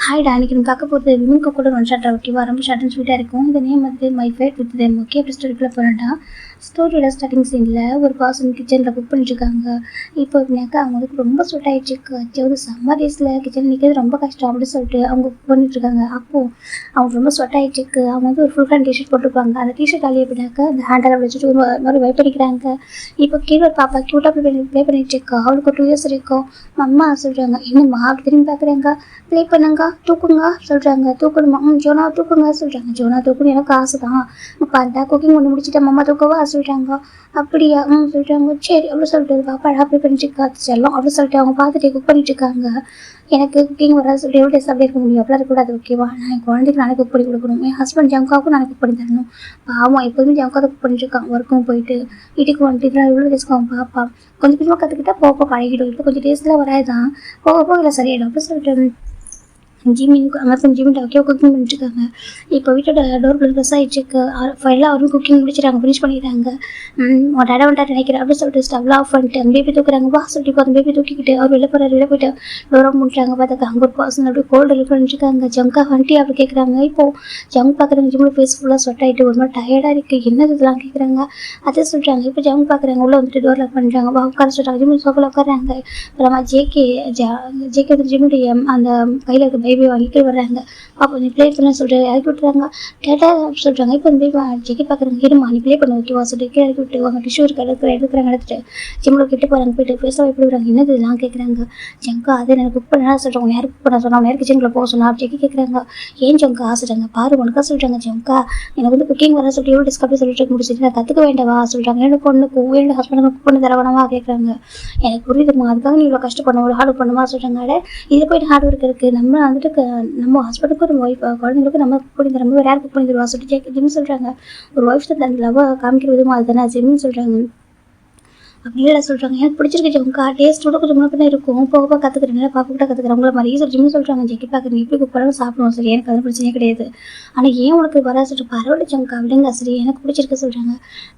ஹாய்டா, அன்றைக்கி நம்ம பார்க்க போகிறது விமன் கூட ஒன் ஷாட் ஓகேவா? ரொம்ப ஷார்ட் அண்ட் ஸ்வீட்டாக இருக்கும். இந்த நேம் வந்து my favourite with them. Okay, அப்படி ஸ்டோரிக்குள்ளே போகிறேன்டா. ஸ்டோரியோட ஸ்டார்டிங் சீனில் ஒரு பர்சன் கிச்சனில் குக் பண்ணிட்டுருக்காங்க. இப்போ எப்படின்னாக்கா அவங்களுக்கு ரொம்ப ஸ்வெட் ஆகிடுச்சு. அதாவது சம்மர் டேஸில் கிச்சனில் நிற்கிறது ரொம்ப கஷ்டம் அப்படின்னு சொல்லிட்டு அவங்க குக் பண்ணிட்டுருக்காங்க. அப்போது அவங்க ரொம்ப ஸ்வெட் ஆகிடுச்சு. அவங்க வந்து ஒரு ஃபுல் ஹேண்ட் டிஷர்ட் போட்டிருப்பாங்க. அந்த டிஷர்ட் ஆகி எப்படின்னாக்கா அந்த ஹேண்டில் வச்சுட்டு ஒரு மாதிரி வைப் பண்ணிக்கிறாங்க. இப்போ கீழே ஒரு பாப்பா க்யூட்டாக ப்ளே பண்ணிட்டுருக்கா. அவளுக்கு ஒரு 2 years இருக்கும். அம்மா சொல்கிறாங்க, என்னம்மா அப்படி திரும்பி பார்க்குறாங்க, ப்ளே பண்ணுங்க, தூக்குங்க சொல்கிறாங்க. தூக்கணுமா? ஜோனா தூக்குங்க சொல்கிறாங்க. ஜோனா தூக்கணும், எனக்கு ஆசை தான். பாருடா, குக்கிங் ஒன்று முடிச்சுட்டேன், அம்மா தூக்கவா சொல்கிறாங்க. அப்படியா? சொல்கிறாங்க. சரி அப்படி சொல்லிட்டு பாப்பா அப்படி பண்ணிட்டு செல்லம் அப்படி சொல்லிட்டு அவங்க பார்த்துட்டு குக் பண்ணிட்டு இருக்காங்க. எனக்கு குக்கிங் வராது சொல்லிட்டு எவ்வளோ டேஸ் அப்படியே இருக்க முடியும்? அப்படிலாம் இருக்கக்கூடாது ஓகேவா? நான் என் குழந்தைக்கு நானே குக் பண்ணி கொடுக்கணும். என் ஹஸ்பண்ட் ஜங்காவுக்கும் நானே குக் பண்ணி தரணும். பாவம் எப்போதுமே ஜங்கா தான் குக் பண்ணிட்டு இருக்கான். ஒர்க்கும் போயிட்டு வீட்டுக்கு வந்துட்டு இதெல்லாம் எவ்வளோ டேஸ்க்கு அவன் பாப்பா கொஞ்சம் கொஞ்சமாக கற்றுக்கிட்டா போக பழகிடும். இப்போ கொஞ்சம் டேஸ்லாம் வராதுதான், போக போக இல்லை சரியாயிடும் அப்படி சொல்லிட்டு ஜிமின் அங்கே ஜிமின் ஓகே குக்கிங் பண்ணிட்டுருக்காங்க. இப்போ வீட்டோட டோர் ப்ளஸ் ஆகிடுச்சு. ஃபைனலாக அவரும் குக்கிங் முடிச்சுட்டாங்க, ஃபினிஷ் பண்ணிடுறாங்க. ஒரு இடம் வந்துட்டு நினைக்கிறேன் அப்படின்னு சொல்லிட்டு ஸ்டவ்லாம் ஆஃப் பண்ணிட்டு அந்த பேபி தூக்குறாங்க. வா சொல்லிட்டு இப்போ அந்த பேபி தூக்கிக்கிட்டு அவர் வெளில போகிறார். வெளில போயிட்டு டோரை முடிச்சாங்க. பார்த்தாக்க அங்கே ஒரு பர்சன் அப்படியே கோல்டு டெலிவரி பண்ணிட்டுருக்காங்க. ஜங்கா வந்துட்டு அப்படி கேட்குறாங்க. இப்போது ஜங்க் பார்க்குறாங்க. ஜிம்மில் ஃபேஸ் ஃபுல்லாக ஸ்வெட் ஆகிட்டு ஒரு மாதிரி டயர்டாக இருக்குது. என்னது இதெல்லாம் கேட்குறாங்க. அதே சொல்கிறாங்க. இப்போ ஜங்க் பார்க்குறாங்க. உள்ளே வந்துட்டு டோரில் பண்ணுறாங்க. வா உட்கார சொல்கிறாங்க. ஜிம்மில் சோஃபாவில் உட்காராங்க. அப்புறமா ஜேகே வந்து ஜிம்முடைய அந்த கையில் இருக்க பேபி வாங்கிட்டு வர்றாங்க. அப்போ நீ ப்ளே பண்ண சொல்லிட்டு இறக்கி விட்டுறாங்க. கேட்டால் சொல்கிறாங்க. இப்போ வந்து ஜெக்கி பார்க்குறாங்க. இருமா நீ ப்ளே பண்ண ஓகேவா சொல்லிட்டு இறக்கி விட்டுருவாங்க. டிஷ்யூ எடுக்கிறாங்க. எடுத்துட்டு ஜிம்மில் கிட்ட போகிறாங்க. போயிட்டு பேச எப்படி விடுறாங்க. என்னது இதெல்லாம் கேட்குறாங்க. ஜங்கா அதை எனக்கு குக் பண்ணா சொல்கிறாங்க. யார் குக் பண்ண சொன்னா? யார் கிச்சனுக்குள்ள போக சொன்னா? ஜெக்கி கேட்குறாங்க. ஏன் ஜங்கா சொல்கிறாங்க. பாரு உனக்கா சொல்கிறாங்க. ஜங்கா எனக்கு வந்து குக்கிங் வர சொல்லிட்டு எவ்வளோ டிஸ்கப்பி சொல்லிட்டு முடிச்சுட்டு நான் கற்றுக்க வேண்டவா சொல்கிறாங்க. என்னோட பொண்ணுக்கும் என்னோட ஹஸ்பண்டுக்கு குக் பண்ணி தரவனமா கேட்குறாங்க. எனக்கு புரியுதுமா, அதுக்காக நீ இவ்வளோ கஷ்டப்படணும், ஒரு ஹார்ட் பண்ணுமா சொல்கிறாங்க. இதில் போய்ட்டு ஹார்ட் ஒர்க் இருக்குது. நம்ம வந்துட்டு நம்ம ஹஸ்பண்டுக்கும் ஒரு ஒய்ஃப் குழந்தைங்களுக்கும் நம்ம குக் பண்ணி தரோம். வேறு யார் குக் பண்ணி தருவா சொல்லிட்டு ஜிம் சொல்கிறாங்க. ஒரு ஒய்ஃப் தான் தன் லவ் காமிக்கிற விதமாக அதுதானே ஜிம்னு சொல்கிறாங்க. அப்படி இல்லை சொல்கிறாங்க. எனக்கு பிடிச்சிருக்கு ஜங்கா, டேஸ்ட்டோட கொஞ்சம் முன்னாடி தான் இருக்கும். போக கற்றுக்கிறேன், பாப்பா கூட கற்றுக்கிறேன் உங்களை மாதிரி ஜிம்னு சொல்கிறாங்க. ஜெக்கி பார்க்குறேன் எப்படி குக் பண்ணாலும் சாப்பிடுவோம் சரி, எனக்கு அது பிரச்சனையே கிடையாது. ஆனால் ஏன் உனக்கு வரா சொல்லிட்டு பரவாயில்ல ஜங்கா விடுங்க சரி, எனக்கு பிடிச்சிருக்கு சொல்கிறாங்க.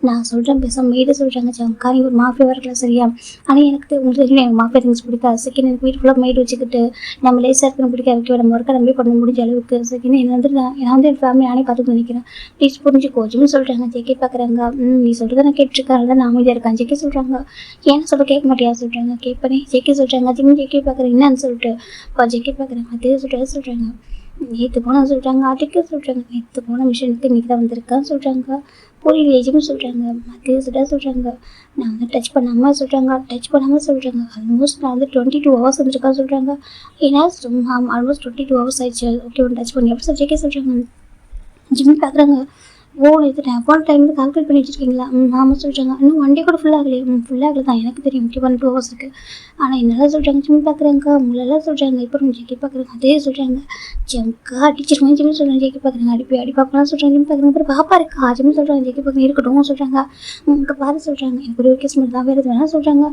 நான் சொல்கிறேன் பேச மெய்டு சொல்கிறாங்க. ஜங்கா நீ ஒரு மாஃபியா இருக்கலாம் சரியா, ஆனால் எனக்கு உங்களுக்கு தெரியும் எனக்கு மாஃபியா திங்ஸ் பிடிக்காது. செகண்ட் எனக்கு வீட்டு ஃபுல்லாக மெய்டு வச்சுக்கிட்டு நம்ம லேசாக இருக்கணும் பிடிக்காது. ஓகே நம்ம ஒர்க்கை நம்பி பண்ண முடிஞ்ச அளவுக்கு. செகண்ட் என்ன வந்து நான் வந்து என் ஃபேமிலி நானே பார்த்துக்க நினைக்கிறேன், ப்ளீஸ் புரிஞ்சுக்கோ ஜிம்னு சொல்கிறாங்க. ஜெக்கி பார்க்குறாங்க. நீ சொல்கிறத நான் கேட்டுருக்கேன், நான் அமைதியாக இருக்கேன். ஜெக்கி சொல்கிறாங்க. ஏன்னு சொல்ல கேட்க மாட்டியா சொல்கிறாங்க. கேட்பனே ஜெக்கி சொல்கிறாங்க. ஜெக்கி பார்க்குறேன் என்னன்னு சொல்லிட்டு இப்போ ஜெக்கி பார்க்குறாங்க. அதே சொல்கிறாங்க. நேற்று போனால் சொல்கிறாங்க. அதுக்கு சொல்கிறாங்க. நேற்று போன மிஷினுக்கு இன்றைக்கி தான் வந்திருக்கான்னு சொல்கிறாங்க. புரியல எஜுன்னு சொல்கிறாங்க. அதே சொல்கிறாங்க. நான் வந்து டச் பண்ணாமல் சொல்கிறாங்க. ஆல்மோஸ்ட் நான் வந்து 22 hours வந்துருக்கான்னு சொல்கிறாங்க. ஏன்னா ஆல்மோஸ்ட் 22 hours ஆயிடுச்சு. ஓகே ஒன்று டச் பண்ணி அப்படி ஜெக்கி சொல்கிறாங்க. ஜிம் பார்க்குறாங்க. ஓ இது அப்பான் டைம் வந்து கால்குலேட் பண்ணி வச்சுருக்கீங்களா? ஆமாம் சொல்கிறாங்க. இன்னும் 1 day கூட ஃபுல்லாகலையே. ஃபுல்லாகல தான் எனக்கு தெரியும். முக்கியமான 2 hours இருக்குது. ஆனால் என்னெல்லாம் சொல்கிறாங்க. ஜிம் பார்க்குறாங்க. உங்களெல்லாம் சொல்கிறாங்க. இப்போ ஜெக்கி பார்க்குறாங்க. அதே சொல்கிறாங்க. ஜங்கா அடிச்சிருக்கோம் ஜிம் சொல்கிறாங்க. ஜெக்கி பார்க்குறாங்க. அடி பாப்பாலாம் சொல்கிறாங்க. ஜிம் பார்க்குறாங்க. அப்புறம் பாப்பா இருக்கா ஜிம் சொல்கிறாங்க. ஜெக்கி பார்க்குறாங்க. இருக்கட்டும் சொல்கிறாங்க. இங்கே பாரு சொல்கிறாங்க. எனக்கு ஒரு கேஸ் மட்டும் தான் வேறு எது வேணாம் சொல்கிறாங்க.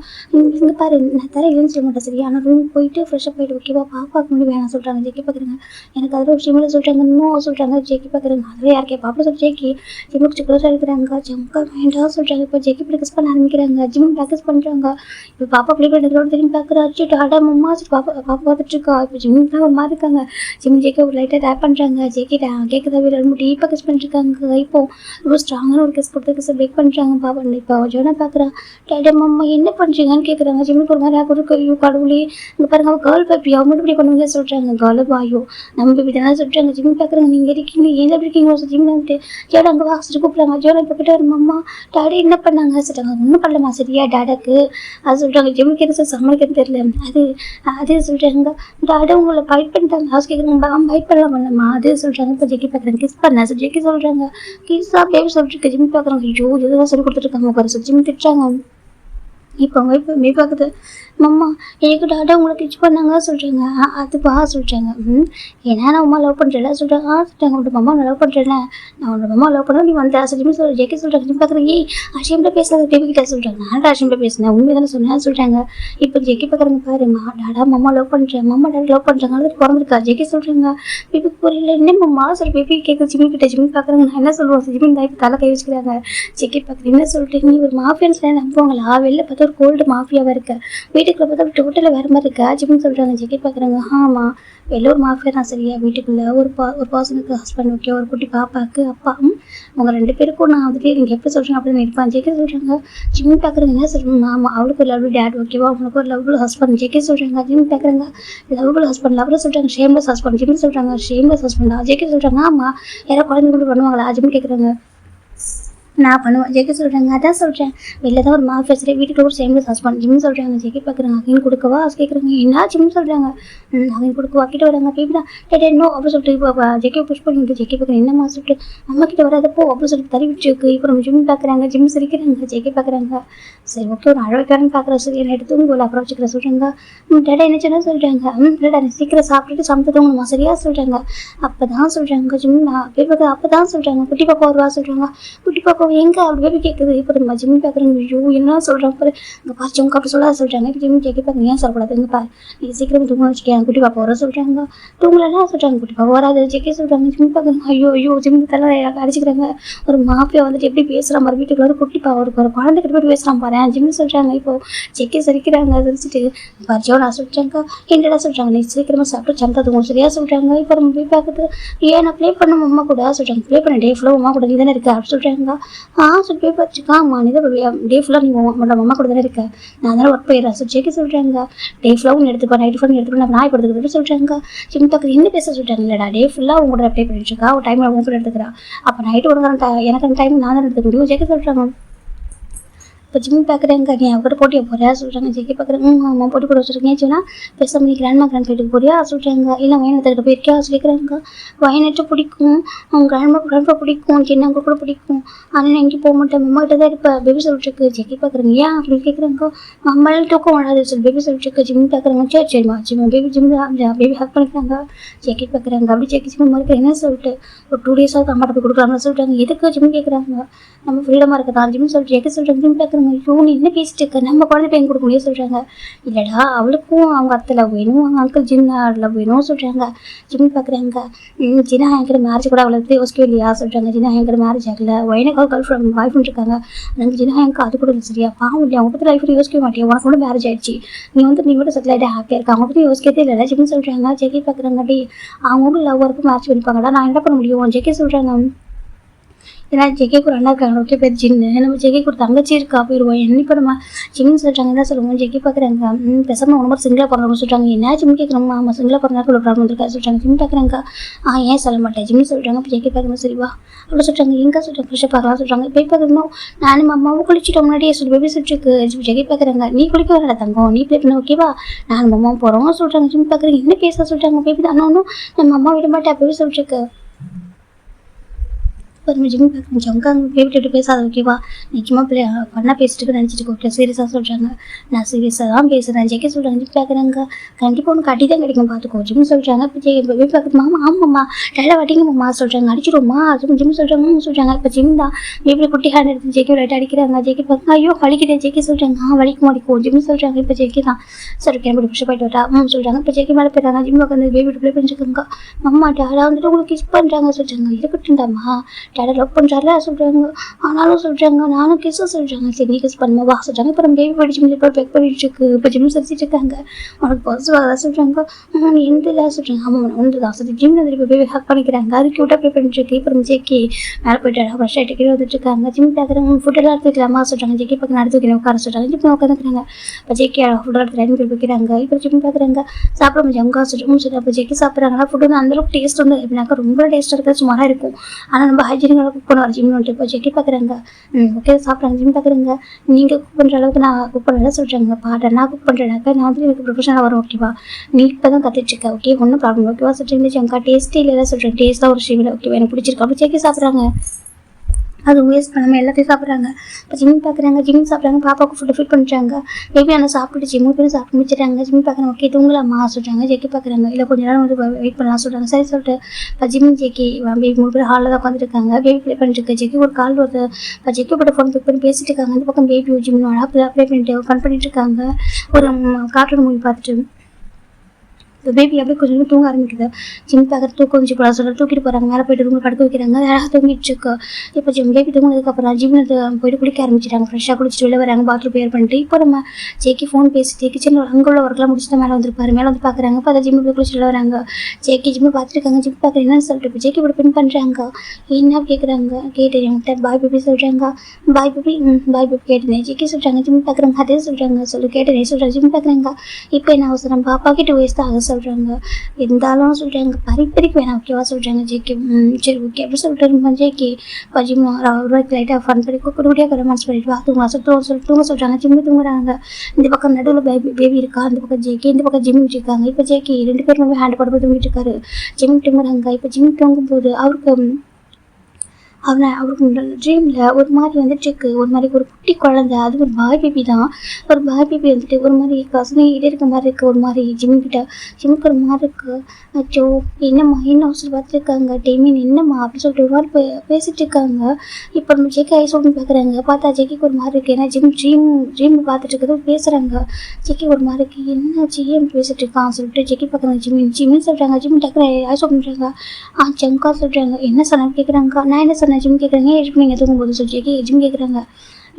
இங்கே பாரு நான் தர இல்லைன்னு சொல்ல மாட்டேன் சரியா, ஆனால் ரூம் போயிட்டு ஃப்ரெஷ்ஷாக போயிட்டு ஓகேவா பாப்பாவுக்கு முன்னாடி வேணாம் சொல்கிறாங்க. ஜெக்கி பார்க்குறாங்க. எனக்கு அதில் ஒரு விஷயம் சொல்கிறாங்க. இன்னும் சொல்கிறாங்க. ஜெக்கி பார்க்குறாங்க. அதில் யாருக்கே பாப்பா சொல்லி ஜெக்கி ஜிம்முக்கு க்ளோஸாக இருக்கிறாங்க. ஜங்கா வேண்டாம் சொல்கிறாங்க. இப்போ ஜெக்கி ப்ராக்டிஸ் பண்ண ஆரம்பிக்கிறாங்க. ஜிம் ப்ராக்டிஸ் பண்ணுறாங்க. இப்போ பாப்பா ப்ளே பண்ணுறதோட திரும்பி பார்க்குறா. அடிச்சுட்டு அம்மா பாப்பா பார்த்துட்டு இருக்கா. இப்போ ஜிம்முக்குலாம் ஒரு மாதிரி இருக்காங்க. ஜிம் ஜெக்கி ஒரு லைட்டாக டேப் பண்ணுறாங்க. ஜெக்கி கேட்குதா வீடு ரொம்ப டீப்பாக கிஸ் பண்ணிட்டுருக்காங்க. இப்போ ரொம்ப ஸ்ட்ராங்கான ஒரு கிஸ் கொடுத்து கிஸ் பிரேக் பண்ணுறாங்க. பாப்பா இப்போ ஜோனா பார்க்குறா. டேடா அம்மா என்ன பண்ணுறீங்கன்னு கேட்குறாங்க. ஜிம்முக்கு ஒரு மாதிரி ஆகும். ஐயோ கடவுளே இங்கே பாருங்க அவள் கேர்ள் பேப்பி அவங்க மட்டும் இப்படி பண்ணுங்க சொல்கிறாங்க. கேர்ள் பாயோ நம்ம பேபி தானே சொல்கிறாங்க. ஜிம் பார்க்குறாங்க. நீங்கள் இருக்கீங்க ஏன் எப்படி இருக்கீங்க ஜிம் வந்துட்டு ஜோடா அங்கே வா சொல்லிட்டு கூப்பிட்றாங்க. ஜோனா இப்போ கிட்ட ஒரு அம்மா டாடி என்ன பண்ணாங்க சொல்கிறாங்க. ஒன்றும் பண்ணலமா சரியா டாடாக்கு அது சொல்கிறாங்க. ஜிம்முக்கு எது சமாளிக்கிறது தெரியல. அதே சொல்கிறாங்க. டாடா உங்களை பைட் பண்ணிட்டாங்க. ஹவுஸ் கேட்குறாங்க. பைட் பண்ணலாமா அதே சொல்கிறாங்க. இப்போ ஜெக்கி பார்க்குறாங்க. கிஸ் பண்ண ஜெக்கி சொல்கிறாங்க. கிஸ்ஸா பேபி சொல்லிட்டு ஜிம் பார்க்குறாங்க. ஐயோ இதுதான் சொல்லி கொடுத்துருக்காங்க உட்கார சொல்லி ஜிம் திட்டுறாங்க. இப்போ மே பார்க்குது. மம்மா எனக்கு டாடா உங்களை டீச் பண்ணாங்க சொல்கிறாங்க. அதுவா சொல்கிறாங்க. ஏன்னா நான் அம்மா லவ் பண்ணுறேன்ல சொல்கிறாங்க. சொல்கிறாங்க உன்னோட மம்மா நான் லவ் பண்ணுறேன். நான் உன்னோட மம்மா லவ் பண்ண நீ வந்த சொல்லி சொல்ல ஜெக்கி சொல்கிறாங்க. நீ பார்க்குறேன். ஏய் அஷியம்ல பேசுறது பேபி கிட்ட சொல்கிறாங்க. நான் அஷியம்ல பேசினேன் உண்மை தானே சொன்னேன் சொல்கிறாங்க. இப்போ ஜெக்கி பார்க்குறாங்க. பாருமா டாடா மம்மா லவ் பண்ணுறேன், மம்மா டாடா லவ் பண்ணுறாங்க. அது பிறந்திருக்கா ஜெக்கி சொல்கிறாங்க. பேபிக்கு புரியல என்ன மம்மா சொல்லி பேபி கேட்குது. ஜிம்மி கிட்ட ஜிம்மி பார்க்குறாங்க. நான் என்ன சொல்லுவேன் ஜிம்மி தான் இப்போ தலை கை வச்சுக்கிறாங்க. ஜெக்கி பார்க்குறேன் என்ன சொல்லிட்டு நீ ஒரு மாஃபியன்ஸ்ல நம்புவாங்களா வெளில பார்த்து பார்த்தா ஒரு கோல்டு மாஃபியாவாக இருக்கு. வீட்டுக்குள்ளே பார்த்தா டோட்டலாக வேறு மாதிரி இருக்கா ஜிம்னு சொல்கிறாங்க. ஜெகி பார்க்குறாங்க. ஆமாம், எல்லோரும் மாஃபியா தான் சரியா. வீட்டுக்குள்ளே ஒரு பர்சனுக்கு ஹஸ்பண்ட் ஓகே, ஒரு குட்டி பாப்பாவுக்கு அப்பா. அவங்க 2 பேருக்கும் நான் வந்துட்டு நீங்கள் எப்படி சொல்கிறீங்க அப்படின்னு இருப்பான். ஜெகி சொல்கிறாங்க. ஜிம் பார்க்குறாங்க. என்ன சொல்கிறாங்க? ஆமாம், அவளுக்கு ஒரு லவ்லு டேட் ஓகேவா, அவனுக்கு ஒரு லவ்லு ஹஸ்பண்ட். ஜெகி சொல்கிறாங்க. ஜிம் பார்க்குறாங்க. லவ்லு ஹஸ்பண்ட். லவ்வில் சொல்கிறாங்க ஷேம்லெஸ் ஹஸ்பண்ட். ஜிம் சொல்கிறாங்க ஷேம்லெஸ் ஹஸ்பண்டா. ஜெகி சொல்கிறாங்க. ஆமாம், யாரோ குழந்தைங்க பண்ணுவாங்களா ஜிம் கேட்குறாங்க. நான் பண்ணுவேன். ஜெகி சொல்கிறாங்க. அதான் சொல்கிறேன், வெளில தான் ஒரு மாஃபியா சரி, வீட்டுக்கு ஒரு சேம்லெஸ் ஹஸ்பண்ட். ஜிம் சொல்கிறாங்க. ஜெகி பார்க்குறாங்க. அகைன் கொடுக்கவா கேட்குறாங்க. என்ன ஜிம் சொல்கிறாங்க. அகைன் கொடுக்கவா கிட்ட வராங்க. பேபி தான் டே அப்படின்னு சொல்லிட்டு இப்போ ஜெக்கியை புஷ் பண்ணிட்டு ஜெக்கி பார்க்குறேன். என்னம்மா சொல்லிட்டு அம்மா கிட்ட வராதப்போ அப்படின்னு சொல்லிட்டு தறி விட்டுருக்கு. இப்போ நம்ம ஜிம் பார்க்குறாங்க. ஜிம் சிரிக்கிறாங்க. ஜெக்கி பார்க்குறாங்க. சரி ஓகே, ஒரு அழகாரன்னு பார்க்குற சரி என்ன எடுத்து உங்களை அப்புறம் வச்சுக்கிற சொல்கிறாங்க. டேடா என்ன சொன்னா சொல்கிறாங்க. டேடா சீக்கிரம் சாப்பிட்டுட்டு சமைத்து தூங்கணுமா சரியா சொல்கிறாங்க. அப்போ தான் சொல்கிறாங்க ஜிம் பேபி பார்க்குற. அப்போ தான் சொல்கிறாங்க குட்டி பாப்பா வருவா சொல்கிறாங்க. குட்டி பாப்பா எங்க அப்படி பேபி கேட்குது. இப்போ நம்ம ஜிம் பார்க்குறேங்க. ஐயோ என்ன சொல்கிறாங்க பாரு. இங்கே பாரு ஜிம் அப்படி சொல்லாத சொல்கிறாங்க. இப்போ ஜிம் ஜெக்கி பார்க்குறேன். ஏன் சொல்லக்கூடாது. இங்கே பாரு நீ சீக்கிரம் தூங்க வச்சுக்கேன். குட்டி பாப்பா வர சொல்கிறாங்க. தூங்கலாம் சொல்கிறாங்க. குட்டி பாப்பா வராது. ஜெக்கி சொல்கிறாங்க. ஜிம் பார்க்குறாங்க. ஐயோ ஜிம் தலை அடிச்சுக்கிறாங்க. ஒரு மாஃபியா வந்துட்டு எப்படி பேசுகிற மாதிரி வீட்டுக்குள்ள ஒரு குட்டி பாவம் ஒரு குழந்தைகிட்ட போய் பேசுகிறான் பாரு. ஜிம் சொல்கிறாங்க. இப்போ ஜெக்கி சிரிக்கிறாங்க. சிரிச்சுட்டு பரிச்சோ நான் சொல்கிறாங்க. என்னடா சொல்கிறாங்க. நீ சீக்கிரமாக சாப்பிட்டு சந்தா தூங்க சரியா சொல்கிறாங்க. இப்போ நம்ம போய் பார்க்குறது. ஏன் நான் ப்ளே பண்ண அம்மா கூட சொல்கிறாங்க. ப்ளே பண்ண டே ஃபுல்லாக அம்மா கூட நீ தானே இருக்கா அப்படின்னு சொல்கிறாங்க. சொல்லி போய் பார்த்துக்கா அம்மா நீ தான் டே ஃபுல்லாக நீ அம்மா கூட தானே இருக்க. நான் தானே ஒர்க் போயிடுறேன். ஜெக்கி சொல்கிறாங்க. டே ஃபுல்லாக ஒன்று எடுத்துப்பா, நைட் ஃபுல்லாக எடுத்துப்பா, நான் நாய் படுத்துக்கிட்டு சொல்கிறாங்க. ஜிம் பார்க்குறது. என்ன பேச சொல்கிறாங்க. இல்லைடா டே ஃபுல்லாக அவங்க கூட ப்ளே பண்ணிட்டு இருக்கா, ஒரு டைம் அவங்க கூட எடுத்துக்கிறா. அப்போ நைட்டு உனக்கு எனக்கு அந்த டைம் நான் தான் எடுத்துக்க முடியும். ஜெக்கி சொல்கிறாங்க. இப்போ ஜிம் பார்க்குறேங்க. நீ அவகிட்ட போட்டியை போறியா சொல்கிறாங்க. ஜெக்கி பார்க்குறேன். அம்மா போட்டி போட வச்சுருக்கேன் சொன்னா பேசாமல் நீ கிராண்ட் வீட்டுக்கு போறியா சொல்கிறாங்க. இல்லை வயநாட்டுக்கிட்ட போயிருக்கியா சொல்லிக்கிறாங்க. வயநாட்டு பிடிக்கும், அவங்க கிராண்ட்மா பிடிக்கும், சின்ன அவங்க கூட பிடிக்கும். ஆனால் நான் எங்கேயும் போக மாட்டேன், அம்மா கிட்ட தான் இருப்பேன் பேபி சொல்லிட்டுருக்கு. ஜெக்கி பார்க்குறேங்க. ஏன் அப்படின்னு கேட்குறாங்க. அம்மாலாம் தூக்கம் வராது சொல்லி பேபி சொல்லிட்டுருக்கு. ஜிம் பார்க்குறாங்க. சரிம்மா Jim baby Jim baby hug பண்ணிக்கிறாங்க. ஜெக்கி பார்க்குறாங்க. அப்படி ஜெக்கி ஜிம் மாதிரி என்ன சொல்லிட்டு ஒரு 2 டேஸாக அம்மாட்ட போய் கொடுக்குறாங்கன்னு சொல்லிட்டாங்க. எதுக்கு ஜிம் கேட்குறாங்க. நம்ம ஃப்ரீடமாக இருக்கதான் ஜிம் சொல்லிட்டு ஜெக்கி சொல்கிறாங்க. ஜிம் பார்க்குறாங்க. ஐயோ நீ என்ன பேசிட்டு இருக்க, நம்ம குழந்தை பையன் கொடுக்க முடியும் சொல்கிறாங்க. இல்லைடா அவளுக்கும் அவங்க அத்தை லவ் வேணும், அவங்க அங்கிள் ஜின்னா லவ் வேணும் சொல்கிறாங்க. ஜிம் பார்க்குறாங்க. ஜின்னா என்கிட்ட மேரேஜ் கூட அவளை பற்றி யோசிக்கவே இல்லையா சொல்கிறாங்க. ஜின்னா என்கிட்ட மேரேஜ் ஆகல, எனக்கு கேர்ள் ஃப்ரெண்ட் பாய் ஃப்ரெண்ட் இருக்காங்க. எனக்கு ஜின்னா எனக்கு அது கூட இல்லை சரியா பாவம் இல்லையா, அவங்க பற்றி லைஃப் யோசிக்கவே மாட்டேன், உனக்கு கூட மேரேஜ் ஆயிடுச்சு, நீ மட்டும் செட்டில் ஆகிட்டு ஹாப்பியாக இருக்கா, அவங்க பற்றி யோசிக்கிறதே இல்லை ஜிம் சொல்கிறாங்க. ஜெக்கி பார்க்குறாங்க. டி அவங்க லவ் ஒர்க்கு மேட்ச் பண்ணிப்பாங்கடா, நான் என்ன பண்ண முடியும் ஜெக்கி சொல்கிறாங்க. ஏன்னா ஜெகேக்கு ஒரு அண்ணா இருக்காங்க ஓகே பேர் ஜின்னு, நம்ம ஜெகேக்கு ஒரு தங்கச்சி இருக்கா போயிடுவோம். இப்போ நம்ம ஜிம்னு சொல்கிறாங்க. என்ன சொல்லுவோம் ஜெக்கி பார்க்குறாங்க. பேசாமல் உணவு சிங்கிளாக பிறந்தவங்க சொல்கிறாங்க. என்ன ஜிம் கேட்குறோமா ஆமாம் சிங்கிளாக பிறந்தாக்க ஒரு ப்ராப்ளம் இருக்கா சொல்கிறாங்க. ஜிம் பார்க்குறாங்க. ஏன் சொல்ல மாட்டேன் ஜிம் சொல்கிறாங்க. இப்போ ஜெக்கி பார்க்கணும் சரிவா அப்படி சொல்கிறாங்க. எங்கே சொல்கிறாங்க ஃப்ரெஷ்ஷாக பார்க்கலாம் சொல்கிறாங்க. போய் பார்க்கணும் நானும் அம்மாவும் குளிச்சுட்டு முன்னாடியே சொல்லி பேபி சொல்லிட்டு ஜெக்கி பார்க்குறாங்க. நீ குளிக்க வரல தங்கம், நீ ப்ளே பண்ண ஓகேவா, நானும் அம்மாவும் போகிறோம் சொல்கிறாங்க. ஜிம் பார்க்குறேன். என்ன பேச சொல்கிறாங்க. பேபி தான் ஒன்றும் நம்ம அம்மா விட மாட்டேன் பேபி சொல்லிட்டு இப்போ நம்ம ஜிம் பார்க்க முடியும். அவங்க பேபிட்டு பேசாத ஓகேவா, நிச்சயமாக பிள்ளை பண்ணால் பேசிட்டு நினச்சிட்டு ஓகே சீரியஸாக சொல்கிறாங்க. நான் சீரியஸாக தான் பேசுகிறேன். ஜெக்கி சொல்கிறாங்க. ஜிம் பார்க்குறாங்க. கண்டிப்பாக ஒன்று கட்டி தான் கிடைக்கும் பார்த்துக்கோ ஜிம் சொல்கிறாங்க. இப்போ பேபி பார்க்குறமா ஆமாம்மா டேலா வட்டிங்கம்மா சொல்கிறாங்க. அடிச்சிடுவோம்மா ஜிம் சொல்கிறாங்க. இப்போ ஜிம் தான் பேபி குட்டி ஹேண்ட் எடுத்து ஜெக்கி லைட் அடிக்கிறாங்க. ஜெக்கி பார்க்க ஐயோ வலிக்கிறேன் ஜெக்கி சொல்கிறாங்க. வலிக்கும் ஜிம் சொல்கிறாங்க. இப்போ ஜெக்கி தான் சரி ஓகே எப்படி புஷ் போயிட்டு வரா சொல்கிறாங்க. இப்போ ஜெக்கி மேலே போயிட்டாங்க. ஜிம் உட்காந்து பேபி ப்ளே பண்ணிருக்காங்க. அம்மா டேலா வந்துட்டு உங்களுக்கு கிஸ் பண்ணுறாங்க சொல்கிறாங்க. இருக்கட்டும்டாம்மா டேடா லவ் பண்ணுறாருல சொல்கிறாங்க. ஆனாலும் சொல்கிறாங்க நானும் கிஸ்ஸும் சொல்கிறாங்க. சரி நீ கிஸ் பண்ணுமா வா சொல்கிறாங்க. இப்போ நம்ம பேபி படிச்சு முடிச்சு பெக் பண்ணிட்டு இருக்கு. இப்போ ஜிம் சிரிச்சிட்டு இருக்காங்க. உனக்கு பாசிட்டிவ் அதான் சொல்கிறாங்க. நீ எந்த இல்லை சொல்கிறாங்க. ஆமாம் ஒன்று தான் சொல்லி ஜிம் வந்து இப்போ பேபி ஹக் பண்ணிக்கிறாங்க. அது க்யூட்டாக ப்ளே பண்ணிட்டு இருக்கு. இப்போ நம்ம ஜெக்கி மேலே போயிட்டு ஃப்ரெஷ் ஆகிட்டு கீழே வந்துட்டு இருக்காங்க. ஜிம் பார்க்குறாங்க. ஃபுட்டெல்லாம் எடுத்து வைக்கலாமா சொல்கிறாங்க. ஜெக்கி பக்கம் நடத்து வைக்கணும் உட்கார சொல்கிறாங்க. ஜிம் உட்காந்துக்கிறாங்க. இப்போ ஜெக்கி ஃபுட்டெல்லாம் எடுத்து லைன் போய் வைக்கிறாங்க. இப்போ ஜிம் பார்க்குறாங்க. சாப்பிட முடியும் அவங்க சொல்லிட்டு அப்போ ஜெக்கி சாப்பிட்றாங்கன்னா ஃபுட்டு வந்து அந்தளவுக்கு டேஸ்ட் வந்து எப்படின்னாக்கா ரொம்ப டேஸ்ட்டாக இருக்கிறது சுமாராக இருக்கும். ஆனால் நம்ம ஹைஜீனிக்காக குக் பண்ணுவார் ஜிம் வந்துட்டு. இப்போ ஜெக்கி பார்க்குறாங்க. ஓகே சாப்பிட்றாங்க. ஜிம் பார்க்குறாங்க. நீங்கள் குக் பண்ணுற அளவுக்கு நான் குக் பண்ணுறதா சொல்கிறாங்க. பாட்டை நான் குக் பண்ணுறேனாக்கா நான் வந்து எனக்கு ப்ரொஃபஷனலாக வரும் ஓகேவா, நீ இப்போ தான் கற்றுட்ருக்கேன் ஓகே ஒன்றும் ப்ராப்ளம் ஓகேவா சொல்கிறீங்க. ஜங்கா டேஸ்ட்டே இல்லை சொல்கிறேன். டேஸ்ட்டாக ஒரு ஷீவில் ஓகேவா எனக்கு பிடிச்சிருக்கு அப்படி ஜெக்கி சாப்பிட்றாங்க. அது வேஸ்ட் பண்ணாமல் எல்லாத்தையும் சாப்பிட்றாங்க. இப்போ ஜிம் பார்க்குறாங்க. ஜிம் சாப்பிட்றாங்க. பாப்பாவுக்கு ஃபுட்டு ஃபிட் பண்ணுறாங்க. பேபி ஆனால் சாப்பிட்டுச்சு 3 பேரும் சாப்பிட்டு முடிச்சிட்டாங்க. ஜிம் பார்க்குறாங்க. ஓகே தூங்கலாமா சொல்கிறாங்க. ஜெக்கி பார்க்குறாங்க. இல்லை கொஞ்சம் நேரம் வந்து வெயிட் பண்ணலாம் சொல்கிறாங்க. சரி சொல்லிட்டு இப்போ ஜிம் ஜெக்கி பேபி 3 பேர் ஹாலில் தான் உட்காந்துருக்காங்க. பேபி ப்ளே பண்ணிட்டு இருக்கு. ஜெக்கி ஒரு கால் வருது. இப்போ ஜெக்கி போட்ட ஃபோன் பிக் பண்ணி பேசிட்டு இருக்காங்க. அந்த பக்கம் பேபி ஜிம் ப்ளே பண்ணிட்டு ஃபன் பண்ணிட்டு இருக்காங்க. ஒரு கார்ட்டூன் மூவி பார்த்துட்டு பேபி அப்படியே கொஞ்சம் தூங்க ஆரம்பிக்குது. ஜிம் பார்க்குற தூக்கம் வந்துச்சு போல சொல்லிட்டு தூக்கிட்டு போகிறாங்க. மேலே போயிட்டு ரூமில் படுக்க வைக்கிறாங்க. அழகாக தூங்கிட்டு இருக்கு. இப்போ பேபி தூங்கினதுக்கப்புறம் ஜிம்மில் போயிட்டு குளிக்க ஆரம்பிச்சிட்டாங்க. ஃப்ரெஷ்ஷாக குளிச்சுட்டு வெளில வராங்க. பாத்ரூம் பேர் பண்ணிட்டு இப்போ நம்ம ஜேக்கி ஃபோன் பேசிட்டு கிச்சனில் அங்கே உள்ள ஒர்க்லாம் முடிச்சுட்டு மேலே வந்துருப்பாரு. மேலே வந்து பார்க்குறாங்க. இப்போ அதை ஜிம்மில் போய் குளிச்சுட்டு வராங்க. ஜேக்கி ஜிம்மு பார்த்துருக்காங்க. ஜிம் பார்க்குறேன் என்னன்னு சொல்லிட்டு இப்போ ஜேக்கி இப்படி பின் பண்ணுறாங்க. என்ன கேட்குறாங்க. கேட்டு என்கிட்ட பாய் பேபி சொல்கிறாங்க. பாய் பேபி பாய் பேபி கேட்டேன். ஜேக்கி சொல்கிறாங்க. ஜிம் பார்க்குறாங்க. அதே சொல்கிறாங்க. சொல்லி கேட்டேன் சொல்கிறாங்க. ஜிம் பார்க்குறாங்க. இப்போ என்ன அவசரம் பாப்பாக்கு 2 வயசு தான் ஆக சொல்கிறாங்க. இருந்தாலும் சொல்கிறாங்க பறிப்பறிக்கு வேணாம் ஓகேவா சொல்கிறாங்க. ஜேக்கி சரி ஓகே அப்படி சொல்லிட்டு ஜேக்கி இப்போ ஜிம் ரூபாய்க்கு லைட்டாக ஃபன் பண்ணி குடியாக ரொமான்ஸ் பண்ணிட்டு வா தூங்க சொல்லிட்டு தூங்க சொல்கிறாங்க. ஜிம்மு தூங்குறாங்க. இந்த பக்கம் நடுவில் பேபி இருக்கா. அந்த பக்கம் ஜேக்கி இந்த பக்கம் ஜிம் வச்சுருக்காங்க. இப்போ ஜேக்கி 2 பேரும் ஹேண்ட் போட்டு தூங்கிட்டு இருக்காரு. ஜிம் தூங்குறாங்க. இப்போ ஜிம் தூங்கும்போது அவருக்கு ட்ரீமில் ஒரு மாதிரி வந்துட்டுருக்கு. ஒரு மாதிரி ஒரு குட்டி குழந்தை. அது ஒரு பாய் பேபி தான். ஒரு பாய் பேபி வந்துட்டு ஒரு மாதிரி கசனையிட்டே இருக்க மாதிரி இருக்குது. ஒரு மாதிரி ஜிம்முக்கு ஒரு மாதிரி இருக்குது. அச்சோ என்னம்மா என்ன அவசரம் பார்த்துருக்காங்க. டெய்மின் என்னம்மா அப்படின்னு சொல்லிட்டு ஒரு மாதிரி பேசிகிட்டு இருக்காங்க. இப்போ நம்ம ஜேக்கி ஐஸ் ஓப்பன் பார்க்குறாங்க. பார்த்தா ஜேக்கிக்கு ஒரு மாதிரி இருக்குது. ஏன்னா ட்ரீம் பார்த்துட்டு இருக்கிறது பேசுகிறாங்க. ஜேக்கி ஒரு மாதிரி இருக்குது. என்னாச்சு ஏன் பேசிகிட்டு இருக்கான் சொல்லிட்டு ஜேக்கி பார்க்குறாங்க. ஜிம்மின்னு சொல்கிறாங்க. ஜிம் டக்குனு ஐஸ் ஓப்பன் பண்ணுறாங்க. சங்கா சொல்கிறாங்க. என்ன சொன்னான்னு கேட்குறாங்க. நான் என்ன சொன்னேன் ஜிம் கேட்குறாங்க. ஏன் நீங்கள் தூங்கும்போது சொல்லி ஜேக்கி ஜிம் கேட்குறாங்க.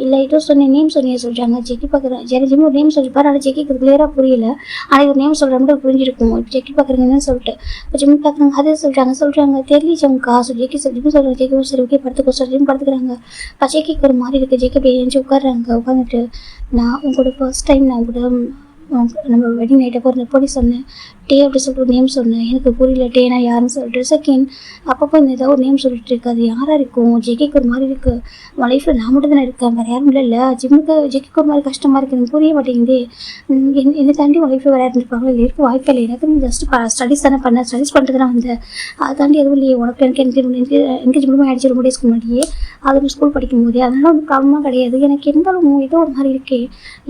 இல்லை ஏதோ சொன்னேன் நேம் சொன்னியே சொல்கிறாங்க. ஜெக்கி பார்க்குறேன் ஜெரி ஜிம் ஒரு நேம் சொல்லிப்பாரு. ஆனால் ஜெக்கிக்கு கிளியராக புரியல. ஆனால் ஒரு நேம் சொல்கிற மட்டும் புரிஞ்சிருக்கும். இப்போ ஜெக்கி பார்க்குறீங்கன்னு சொல்லிட்டு இப்போ ஜிம் பார்க்குறாங்க. அதே சொல்கிறாங்க தெரியல ஜம்கா சொல்லி ஜெக்கி ஜிம் சொல்கிறாங்க. ஜெக்கி சரி ஓகே படுத்துக்கோ சொல்லி ஜிம் படுத்துக்கிறாங்க. இப்போ ஜெக்கிக்கு ஒரு மாதிரி இருக்குது. ஜெக்கி போய் எழுந்து உட்காந்துட்டு நான் உங்களோட ஃபர்ஸ்ட் டைம் நான் உங்களோட நம்ம வெட்டிங் நைட்டை போகிறப்போ சொன்னேன் டே அப்படி சொல்லிட்டு ஒரு நேம் சொன்னேன். எனக்கு புரியல டேனா யாருன்னு சொல்லிட்டு. செகண்ட் அப்பப்போ இந்த ஏதாவது ஒரு நேம் சொல்லிட்டு இருக்காது. யாராக இருக்கும். ஜெக்கிக்கு ஒரு மாதிரி இருக்குது. உன் லைஃப்பில் நான் மட்டும் தானே இருக்கேன். வேறு யாரும் இல்லை. ஜெக்கிக்கு ஒரு மாதிரி கஷ்டமாக இருக்குது. எனக்கு புரிய மாட்டேங்குது. என்னை தாண்டி உன் லைஃப்பில் வேறு இருந்துருப்பாங்க. இல்லை இருக்க வாய்ப்பே இல்லை. எனக்கு நீ ஜஸ்ட் ஸ்டடீஸ் தானே பண்ணேன். ஸ்டடீஸ் பண்ணிட்டு தானே வந்தேன். அதை தாண்டி எதுவும் இல்லையே உனக்கு. என்கேஜ்மெண்ட்டும் ஆகிடுச்சு ரொம்ப டேஸ்க்கு முன்னாடியே. அது ஸ்கூல் படிக்கும் போதே. அதனால வந்து ப்ராப்ளமாக கிடையாது. எனக்கு இருந்தாலும் ஏதோ ஒரு மாதிரி இருக்கே.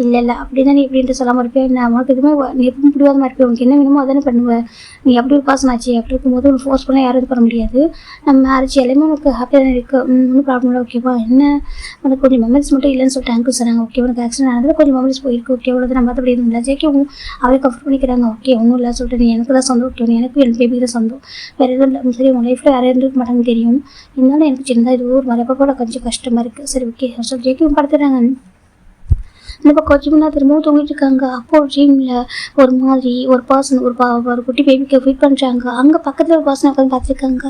இல்லை அப்படி தான் நீ இப்படின்ட்டு சொல்லாமல் இருப்பேன். நான் உனக்கு எதுவுமே நீ எப்பவும் பிடிவாத மாதிரி இருப்பேன். உனக்கு என்ன வேணுமோ அதானே பண்ணுவேன். நீ அப்படி ஒரு பாசம் ஆச்சு. அப்படி இருக்கும்போது ஒன்று ஃபோர்ஸ் பண்ணால் யாரும் இது பண்ண முடியாது. நம்ம மேரேஜ் எல்லாமே உனக்கு ஹாப்பியாக தான் இருக்குது. ஒன்றும் ப்ராப்ளம் இல்லை ஓகேவா. என்ன உனக்கு கொஞ்சம் மெமரிஸ் மட்டும் இல்லைன்னு சொல்லிட்டு அங்கிள் சொன்னாங்க. ஓகே உனக்கு ஆக்சிடென்ட் ஆனதில் கொஞ்சம் மெமரிஸ் போயிருக்கு. ஓகே அவ்வளோ நம்ம அப்படி எதுவும் இல்லை. ஜேக்கி அவரே கம்ஃபர்ட் பண்ணிக்கிறாங்க. ஓகே ஒன்றும் இல்லை சொல்லிட்டு நீ எனக்கு தான் சொந்தம். ஓகே எனக்கு என் பேபி தான் சொந்தம். வேறு எதுவும் இல்லை. சரி உன் லைஃப்பில் யாரும் இருந்துக்க மாட்டாங்க தெரியும். இருந்தாலும் எனக்கு சின்னதாக இது ஒரு மரப்பா கூட கொஞ்சம் கஷ்டமாக இருக்குது. சரி ஓகே சொல்லி ஜேக்கி படுத்துறாங்க. இந்த பக்கம் ஜிம்னா திரும்பவும் தூங்கிட்டு இருக்காங்க. அப்போ ஜிம்ல ஒரு மாதிரி ஒரு பர்சன் ஒரு குட்டி பேபிக்கு ஃபீட் பண்ணுறாங்க. அங்கே பக்கத்தில் ஒரு பர்சன் உட்காந்து பார்த்துருக்காங்க.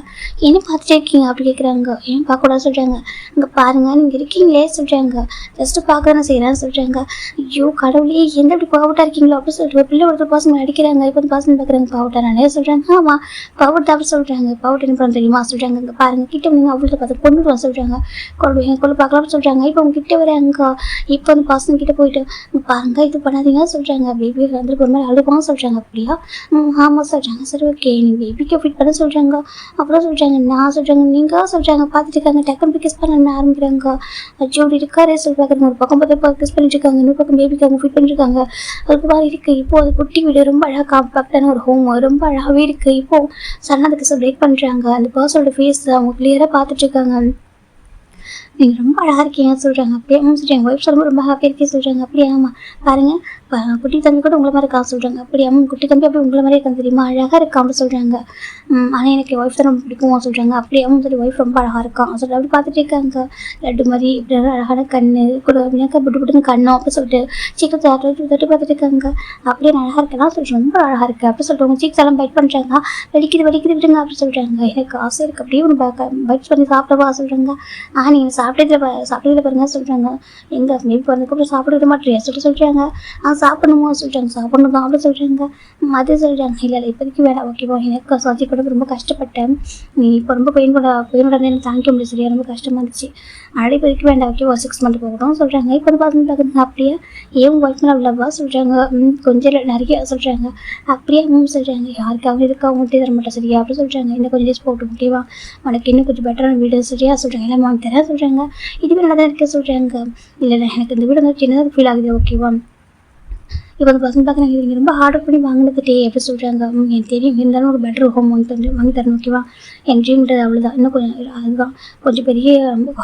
என்ன பார்த்துட்டே இருக்கீங்க அப்படி கேட்குறாங்க. ஏன் பார்க்கக்கூடாது சொல்கிறாங்க. இங்கே பாருங்கள் நீங்கள் இருக்கீங்களே சொல்கிறாங்க. ஜஸ்ட்டு பார்க்க நான் செய்கிறேன்னு சொல்கிறாங்க. ஐயோ கடவுளே எந்த இப்படி பாவட்டாக இருக்கீங்களோ அப்படி சொல்லிட்டு ஒரு பிள்ளை ஒரு பர்சன் அடிக்கிறாங்க. இப்போ வந்து பர்சன் பார்க்குறாங்க பாவட்டா நானே சொல்கிறாங்க. ஆமாம் பாவட்டா அப்படி சொல்கிறாங்க. பாவட்டா என்ன பண்ண தெரியுமா சொல்கிறாங்க. இங்கே பாருங்கள் கிட்ட நீங்கள் அவள்கிட்ட பார்த்து கொண்டுடுவான் சொல்கிறாங்க. கொண்டு பார்க்கலாம் சொல்கிறாங்க. இப்போ அவங்க கிட்ட வராங்க. இப்போ அந்த பர்சன் கிட்ட போயிட்டு பாருங்க இது பண்ணாதீங்க சொல்கிறாங்க. பேபி வந்து ஒரு மாதிரி அழுவான்னு சொல்கிறாங்க. அப்படியா ஆமாம் சொல்கிறாங்க. சரி ஓகே நீங்கள் பேபிக்கு ஃபிட் பண்ண சொல்கிறாங்க. அப்புறம் சொல்கிறாங்க நான் சொல்கிறாங்க நீங்கள் சொல்கிறாங்க. பார்த்துட்டு இருக்காங்க. டக்குனு கிஸ் பண்ண ஆரம்பிக்கிறாங்க. அச்சோ அப்படி இருக்காரே சொல்லி பார்க்குறாங்க. ஒரு பக்கம் பார்த்து கிஸ் பண்ணிட்டு இருக்காங்க. இன்னொரு பக்கம் பேபிக்கு அவங்க ஃபிட் பண்ணிருக்காங்க. அதுக்கு மாதிரி இருக்குது. இப்போது அது குட்டி வீடு ரொம்ப அழகாக காம்பாக்டான ஒரு ஹோம் ரொம்ப அழகாகவே இருக்குது. இப்போது சடனாக அந்த கிஸ் பிரேக் பண்ணுறாங்க. அந்த பர்சனோட ஃபேஸ் அவங்க கிளியராக பார்த்துட்டு இருக்காங்க. நீங்கள் ரொம்ப அழகாக இருக்கீங்க சொல்கிறாங்க. அப்படியே சொல்கிறாங்க. ஒய்ஃப் சொல்லும்போது ரொம்ப ஹாப்பியாக இருக்கே சொல்கிறாங்க. அப்படியே ஆமாம் பாருங்கள் குட்டி தம்பி கூட உங்களை மாதிரி இருக்கா சொல்கிறாங்க. அப்படியே குட்டி தம்பி அப்படி உங்களை மாதிரி இருக்கான்னு தெரியுமா அழகாக இருக்கா அப்படி சொல்கிறாங்க. ஆனால் எனக்கு ஒய்ஃப் தான் ரொம்ப பிடிக்கும் சொல்கிறாங்க. அப்படியே சொல்லி ஒய்ஃப் ரொம்ப அழகாக இருக்கான் சொல்லிட்டு அப்படி பார்த்துட்டு இருக்காங்க. லட்டு மாதிரி இப்படி அழகான கண்ணு கூட புட்டு புட்டுன்னு கண்ணோம் அப்படி சொல்லிட்டு சீக்கிரம் தட்டு பார்த்துட்டு இருக்காங்க. அப்படியே அழகாக இருக்கலாம் சொல்லிட்டு ரொம்ப அழகாக இருக்குது அப்படி சொல்லிட்டு உங்கள் சீக்ஸ் எல்லாம் பைட் பண்ணுறாங்க. வலிக்குது விடுங்க அப்படி சொல்கிறாங்க. எனக்கு ஆசை இருக்குது அப்படியே ஒன்று பைட் பண்ணி சாப்பிடவா சொல்கிறாங்க. நீங்கள் சாப்பிட்டதில் பாருங்க சொல்கிறாங்க. எங்கள் மேபி பிறந்ததுக்கப்புறம் சாப்பிட மாட்டேறியா சொல்கிறாங்க. சாப்பிடணுமா சொல்கிறாங்க. சாப்பிடணும் தான் அப்படி சொல்கிறாங்க. அது சொல்கிறாங்க. இல்லை இப்போதைக்கு வேணாம் ஓகேவா. எனக்கு சர்ஜரி கூட ரொம்ப கஷ்டப்பட்டேன். நீ இப்போ ரொம்ப பெயினோட எனக்கு தாங்கிக்க முடியும் சரியா ரொம்ப கஷ்டமாக இருந்துச்சு. அதனால் இப்போதைக்கு வேண்டாம் ஓகேவா 6 மந்த் போகட்டும் சொல்கிறாங்க. இப்போ வந்து பார்க்குறாங்க. அப்படியே ஏன் ஒய்ஃப் அவ்வளோவா சொல்கிறாங்க. கொஞ்சம் நிறைய சொல்கிறாங்க. அப்படியே சொல்கிறாங்க. யாருக்காகவும் இதுக்காகவும் தர மாட்டேன் சரியா அப்படி சொல்கிறாங்க. இன்னும் கொஞ்சம் டேஸ் போகட்டும் ஓகேவா. உனக்கு இன்னும் கொஞ்சம் பெட்டரான வீடு சரியா சொல்கிறாங்க. எல்லாம் வாங்கி தரேன் சொல்கிறாங்க. இதுவே நல்லா தான் இருக்க சொல்கிறாங்க. இல்லை எனக்கு இந்த வீடு வந்து சின்னதாக ஃபீல் ஆகுது ஓகேவா. இப்போ அந்த பசங்க பார்க்குறாங்க, நீங்கள் ரொம்ப ஆர்டர் பண்ணி வாங்கினது டே எப்படி சொல்கிறாங்க. எனக்கு தெரியும், இருந்தாலும் ஒரு பெட்டர் ஹோம் வாங்கி தரணும் ஓகேவா. என் ட்ரீம்ன்றது அவ்வளோதான், இன்னும் கொஞ்சம் அதுதான் கொஞ்சம் பெரிய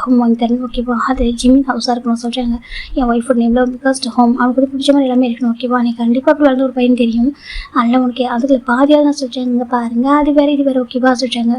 ஹோம் வாங்கி தரணும் ஓகேவா. அது ஜிம்மின் ஹவுஸாக இருக்கணும் சொல்கிறாங்க. என் ஒய்ஃபோட நேமில் பிகாஸ்ட் ஹோம் அவனுக்கு பிடிச்ச மாதிரி எல்லாமே இருக்கணும் ஓகேவா. நீ கண்டிப்பாக அப்படி வளர்ந்து ஒரு பையன் தெரியும், அதனால் உனக்கு அதுக்குள்ள பாதியாக தான் சொல்கிறாங்க. பாருங்கள் அது வேறு இது வேறு ஓகேவா சொல்கிறாங்க.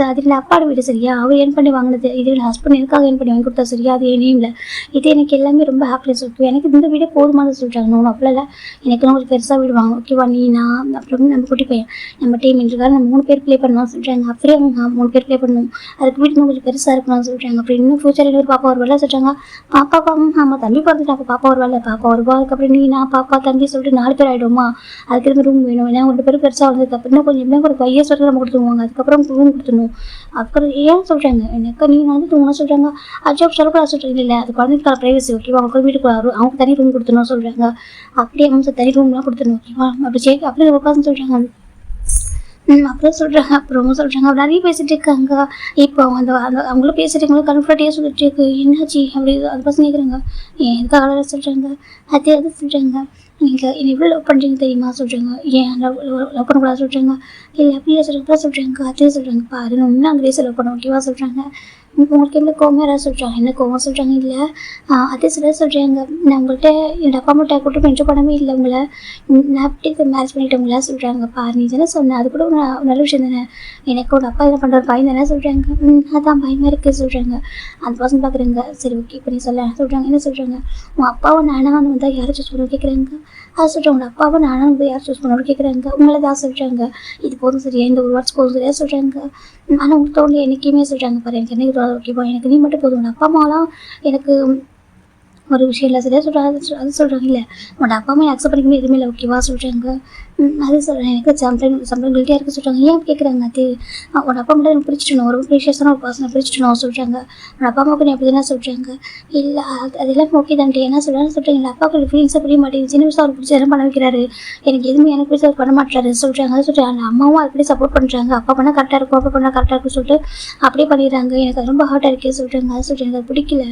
அதில் அப்பாட வீடு சரியா, அவர் ஏன் பண்ணி வாங்கினது, இது ஹஸ்பண்ட் எனக்காக ஏன் பண்ணி வாங்கி கொடுத்தா சரியா, அது ஏனே இல்லை. இது எனக்கு எல்லாமே ரொம்ப ஹாப்பினஸ் இருக்கும், எனக்கு இந்த வீடே போதுமானது சொல்கிறாங்க. நான் அப்படிலாம் இல்லை, எனக்கு கொஞ்சம் பெருசாக வீடு வாங்க ஓகேவா. நீ நான் அப்புறம் நம்ம குட்டி பையன் நம்ம டீம் இருக்காரு, நம்ம 3 பேர் ப்ளே பண்ணலாம் சொல்கிறாங்க. அப்படியே அவங்க 3 பேர் ப்ளே பண்ணணும், அதுக்கு வீடு கொஞ்சம் பெருசாக இருக்கணும்னு சொல்கிறாங்க. அப்புறம் இன்னும் ஃபியூச்சரில் ஒரு பாப்பா ஒரு வேலை சொல்கிறாங்க. பாப்பா ஆமாம் தம்பி பார்த்துட்டு அப்போ பாப்பா ஒரு வேலை, பாப்பா ஒரு அதுக்கு அப்புறம் நீ நான் பாப்பா தம்பி சொல்லிட்டு 4 பேர் ஆகிடுமா. அதுக்கு இருந்து ரூம் வேணும், ஏன்னா 2 பேரும் பெருசாக வந்ததுக்கு அப்புறம் இன்னும் கொஞ்சம் இன்னும் ஒரு 5 years வரைக்கும் நம்ம கொடுத்துருவாங்க, அதுக்கப்புறம் ரூம் கொடுத்துடணும். அப்புறம் ஏன் சொல்கிறாங்க எனக்கு நீ வந்து தூங்கணும் சொல்கிறாங்க. அஜாப் சொல்லக்கூடாது சொல்கிறீங்க. இல்லை அது குழந்தைக்கான ப்ரைவசி ஓகேவா, அவங்க வீட்டுக்கு அவங்க தனி ரூம் கொடுத்துணும் சொல்கிறாங்க. அப்படியே அவங்க தனி ரூம்லாம் கொடுத்துணும் ஓகேவா. அப்படி அப்படியே உட்காந்து சொல்கிறாங்க. அப்புறம் சொல்கிறாங்க, அப்புறமா சொல்கிறாங்க நிறைய பேசிகிட்டு இருக்காங்க. இப்போ அந்த அந்த அவங்களும் பேசிட்டு இருக்காங்க, கன்ஃபர்டே சொல்லிட்டு இருக்கு. என்னாச்சு அப்படி அது பசங்க கேட்குறாங்க. ஏன் எதுக்காக சொல்கிறாங்க, அதே சொல்கிறாங்க. நீங்கள் என்னை எவ்வளோ லவ் பண்ணுறீங்க தெரியுமா சொல்கிறாங்க. ஏன் லவ் பண்ணக்கூடாது சொல்கிறாங்க. இல்லை அப்படியே சொல்கிறாங்க. அதே சொல்கிறாங்க. பாரு இன்னும் அங்கே லவ் பண்ண ஓகேவா சொல்கிறாங்க. உங்களுக்கு என்ன கோவம் யாராவது சொல்கிறாங்க, என்ன கோவம் சொல்கிறாங்க. இல்லை அதே சொல்கிறாங்க. நான் உங்கள்கிட்ட என் அப்பா அம்மாட்ட கூட்டு மென்ஷன் பண்ணவே இல்லை உங்களை, நான் அப்படி மேரேஜ் பண்ணிட்டவங்களா சொல்கிறாங்க. பாரு நீ தானே சொன்னேன், அது கூட ஒரு நல்ல விஷயம் தானே, எனக்கு ஒரு அப்பா என்ன பண்ணுற பையன் தானே சொல்கிறாங்க. அதான் பயமாக இருக்குது சொல்கிறாங்க. அந்த பசங்க பார்க்குறாங்க. சரி ஓகே இப்போ நீ சொல்ல சொல்கிறாங்க. என்ன சொல்கிறாங்க, உன் அப்பாவை நானாக வந்தால் யாரை சூஸ் பண்ண கேட்குறாங்க. அது சொல்கிறாங்க. உங்கள் அப்பாவை நானாக வந்து யார் சூஸ் பண்ண கேட்குறாங்க. உங்களை தான் சொல்கிறாங்க. இது போதும் சரியா, இந்த ஒரு வாட்ஸ் போதும் சரியா சொல்கிறாங்க. ஆனால் உங்களுக்கு தோணி எனக்குமே சொல்கிறாங்க. பாரு எனக்கு என்ன ஓகேவா, எனக்கு நீ மட்டும் போதும், அப்பா அம்மாலாம் எனக்கு ஒரு விஷயம் இல்லை சரியா சொல்கிறாங்க. அது சொல்கிறாங்க. இல்லை உன்னோட அப்பா அம்மா அக்செப்ட் பண்ணிக்கணும் எதுவுமே இல்லை ஓகேவா சொல்கிறாங்க. அது சொல்கிறேன். எனக்கு சம்டைம் கில்ட்டியாக இருக்க சொல்கிறாங்க. ஏன் கேட்குறாங்க. அது உன்னோட அப்பா மட்டும் எனக்கு பிடிச்சிட்டணும், ஒரு ப்ரீஷியஸான ஒரு பர்சனை பிடிச்சிட்டணும் சொல்கிறாங்க. உன்னோட அப்பா அம்மாவுக்கு நீ அப்படி தானே சொல்கிறாங்க. இல்லை அது எல்லாமே ஓகே தான்ட்டு என்ன சொல்கிறாங்க. இல்லை அப்பாவுக்கு ஃபீலிங்ஸை புரிய மாட்டேங்குது, சின்ன வயசாக அவர் பிடிச்சி என்ன பண்ண வைக்கிறாரு, எனக்கு எதுவுமே எனக்கு பிடிச்ச அவர் பண்ண மாட்டாரு சொல்கிறாங்க. அது சொல்கிறாங்க. அந்த அம்மாவும் அப்படி சப்போர்ட் பண்ணுறாங்க, அப்பா பண்ணால் கரெக்டாக இருக்கும், அப்பா பண்ணால் கரெக்டாக இருக்குன்னு சொல்லிட்டு அப்படியே பண்ணிடுறாங்க. எனக்கு அது ரொம்ப ஹார்ட்டாக இருக்கே சொல்கிறாங்க. அது சொல்கிறேன். எனக்கு அது பிடிக்கல,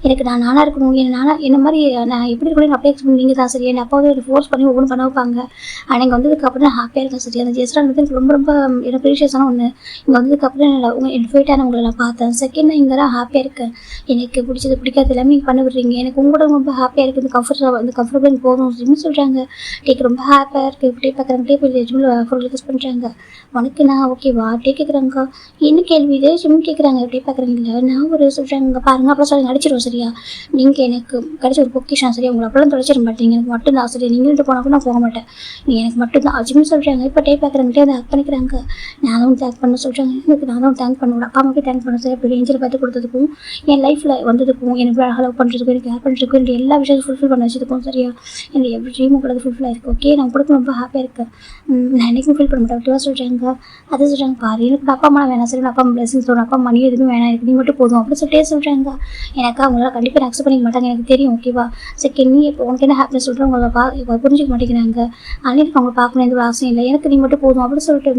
எனக்கு நானாக இருக்கணும், என்ன மாதிரி நான் எப்படி இருக்கணும் அப்படியே எக்ஸ்பிளைன் நீங்கள் தான் சரி. என் அப்பா வந்து ஃபோர்ஸ் பண்ணி ஒவ்வொன்றும் பண்ண வைப்பாங்க. ஆனால் இங்கே வந்ததுக்கப்புறம் நான் ஹாப்பியாக இருக்கேன் சரி. அந்த ஜெஸ்டான் வந்து எனக்கு ரொம்ப ரொம்ப எனக்கு ப்ரீஷியஸான ஒன்று. இங்கே வந்ததுக்கப்புறம் எனக்கு ஃபேட்டான உங்களை நான் பார்த்தேன். செகண்ட் நான் இங்கே தான் ஹாப்பியாக இருக்கேன். எனக்கு பிடிச்சது பிடிக்காது எல்லாமே நீங்கள் பண்ண விடுறீங்க, எனக்கு உங்களோட ரொம்ப ஹாப்பியாக இருக்குது, இந்த கம்ஃபர்டபுள் எனக்கு போதும் அப்படின்னு சொல்கிறாங்க. டேக் ரொம்ப ஹாப்பியாக இருக்குது. இப்படியே பார்க்குறாங்க. டே போய் ஜிம்மில் ஃபுல் ரிக்வெஸ்ட் பண்ணுறாங்க. உனக்கு நான் ஓகேவா டே கேட்குறாங்க. என்ன கேள்வி இது ஜிம் கேட்குறாங்க. எப்படியே பார்க்குறாங்க. இல்லை நான் ஒரு சொல்கிறாங்க. பாருங்கள் அப்புறம் சொல்லுங்க அடிச்சிடுவோம் சரியா, நீங்கள் எனக்கு கிடைச்ச ஒரு பொக்கிஷன் சரியா, உங்களை அப்படிலாம் தொலைச்சிட மாட்டீங்க, எனக்கு மட்டும் தான் சரி. நீங்களும் போனால் கூட நான் போக மாட்டேன், நீ எனக்கு மட்டும் தான் அஜிம்னு சொல்கிறாங்க. இப்போ டே பார்க்குறவங்கள்ட்டே அதை ஹேக் பண்ணிக்கிறாங்க. நானும் தேங்க் பண்ண சொல்கிறாங்க. எனக்கு நானும் தேங்க் பண்ணுவேன், அப்பா அம்மாவுக்கு தேங்க் பண்ண சார். இப்படி ஏஞ்சல் பார்த்து கொடுத்ததுக்கும் என் லைஃப்பில் வந்ததுக்கும் எனக்கு லவ் பண்ணுறதுக்கும் எனக்கு கேர் பண்ணுறதுக்கும் எனக்கு எல்லா விஷயத்தையும் ஃபுல்ஃபில் பண்ண வச்சதுக்கும் சரியா, எனக்கு எவ்ரி ட்ரீம் உங்களுக்கு ஃபுல்ஃபில் ஆயிருக்கு ஓகே. நான் உங்களுக்கு ரொம்ப ஹாப்பியாக இருக்கேன், நான் என்றைக்கும் ஃபீல் பண்ண மாட்டேன் ஓகேவா சொல்கிறாங்க. அதை சொல்கிறாங்க. பாரு எனக்கு அப்பா அம்மா வேணாம் சரி, அப்பா அம்மா பிளஸிங் சொல்லணும், அப்பா மணி எதுவுமே வேணாம், எனக்கு நீ மட்டும் போதும் அப்படின்னு சொல்லிட்டே சொல்கிறாங்க. எனக்கு அவங்களால கண்டிப்பாக அக்செப்ட் பண்ணிக்க மாட்டாங்க எனக்கு தெரியும் ஓகேவா. செகண்ட் நீ இப்போ உனக்கு என்ன ஹாப்பினஸ் சொல்கிறேன் உங்களை புரிஞ்சிக்க மாட்டேங்கிறாங்க. ஆனால் எனக்கு அவங்களை பார்க்கணும் எந்த ஒரு ஆசையும் இல்லை, எனக்கு நீ மட்டும் போதும் அப்படின்னு சொல்லிட்டு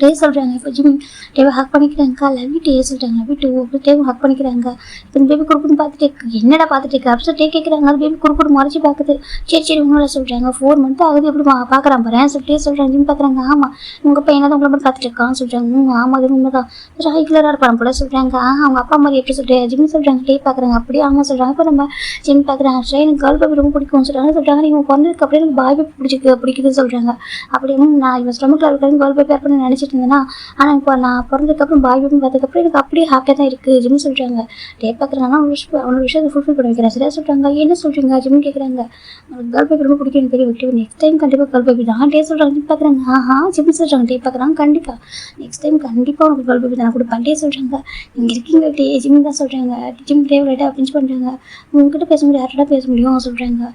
டே சொல்கிறாங்க. இப்போ ஜிம் டேவை ஹக் பண்ணிக்கிறாங்க. லவ் யூ டே சொல்கிறாங்க. லவ் யூ டூ அப்படி டேவை ஹக் பண்ணிக்கிறாங்க. இப்போ இந்த பேபி குறுக்குன்னு பார்த்துட்டு என்னடா பார்த்துட்டு இருக்கு அப்படின்னு டே கேட்குறாங்க. அது பேபி குறுக்குன்னு மறைச்சி பார்க்குது. சரி உங்களோட சொல்கிறாங்க. 4 month ஆகுது எப்படி பார்க்குறான் பாரு சொல்லிட்டே சொல்கிறாங்க. ஜிம் பார்க்குறாங்க. ஆமாம் உங்கள் பையன் தான் உங்களை மட்டும் பார்த்துட்டு இருக்கான்னு சொல்கிறாங்க. ஆமாம் அது உண்மை தான், ரெகுலராக இருப்பான் போல சொல்கிறாங்க. அவங்க அப்பா மாதிரி எப்படி சொல்கிறேன் ஜிம் சொல்கிறாங்க. டே பார்க்குறாங்க. அப்படியே ஆமாம் சொல்கிறாங்க. இப்போ நம்ம ஜிம் பார்க்குறாங்க. சரி எனக்கு கேர்ள் பேபி ரொம்ப பிடிக்கும்னு சொல்கிறாங்க. நீங்கள் பிறந்ததுக்கு அப்படியே எனக்கு பாய் பேபி பிடிக்குதுன்னு சொல்கிறாங்க. அப்படியே நான் இவன் ஸ்டொமக்கில் இருக்கிறது கேர்ள் பேபி அப்படின்னு நினச்சிட்டு இருந்தேன்னா, ஆனால் இப்போ நான் பிறந்ததுக்கப்புறம் பாய் பேபி பார்த்ததுக்கப்புறம் எனக்கு அப்படியே ஹாப்பியாக தான் இருக்குது ஜிம் சொல்கிறாங்க. டே பார்க்குறாங்கன்னா அவனோட விஷயத்தை ஃபுல்ஃபில் பண்ண வைக்கிறேன் சரியா சொல்கிறாங்க. என்ன சொல்கிறீங்க ஜிம் கேட்குறாங்க. உங்களுக்கு கேர்ள் பேபி ரொம்ப பிடிக்கும் தெரியும் ஓகே, நெக்ஸ்ட் டைம் கண்டிப்பாக கேர்ள் பேபி தான் டே சொல்கிறாங்க. ஜிம் பார்க்குறாங்க. ஜிம் சொல்கிறாங்க. டே பார்க்குறாங்க. கண்டிப்பாக நெக்ஸ்ட் டைம் கண்டிப்பாக உங்களுக்கு கேர்ள் பேபி தான் கொடுப்பேன் டே சொல்கிறாங்க. நீங்கள் இருக்கீங்க டே ஜிம் தான் சொல்கிறாங்க. ஜிம் டே லைட்டாக அப்படின்னு பண்ணுறாங்க. உங்ககிட்ட பேச முடியும் யார்கிட்ட பேச முடியும் சொல்கிறாங்க.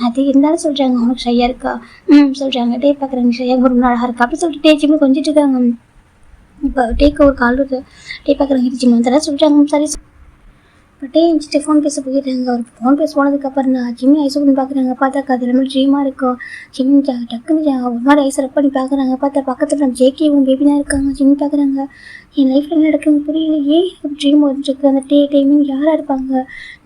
அது இருந்தாலும் சொல்கிறாங்க. உனக்கு ஷையாக இருக்கா சொல்கிறாங்க. டே பார்க்குறாங்க. ஷையாக ரொம்ப அழகாக இருக்கா அப்படின்னு சொல்லிட்டு டே ஜிம்மில் கொஞ்சிட்டு இருக்காங்க. இப்போ டேக்கு ஒரு கால் வருது. டே பார்க்குறாங்க. ஜிம் வந்து சொல்கிறாங்க. சரி பட்டே எஞ்சிட்டு ஃபோன் பேச போயிடுறாங்க. அவர் ஃபோன் பேச போனதுக்கப்புறம் நான் ஜிம்மி ஐஸ் ஓப்பன் பார்க்குறாங்க. பார்த்தா அது எல்லாமே ட்ரீமாக இருக்கும். ஜிம்மி டக்குன்னு ஒரு மாதிரி ஐஸ் ரப் பண்ணி பார்க்குறாங்க. பார்த்தா பக்கத்தில் நம்ம ஜேகேவும் பேபி தான் இருக்காங்க. ஜிம்மி பார்க்குறாங்க, என் லைஃப்பில் என்ன நடக்குதுன்னு புரியலையே, ட்ரீம் வந்துருக்கு. அந்த டைமிங் யாராக இருப்பாங்க,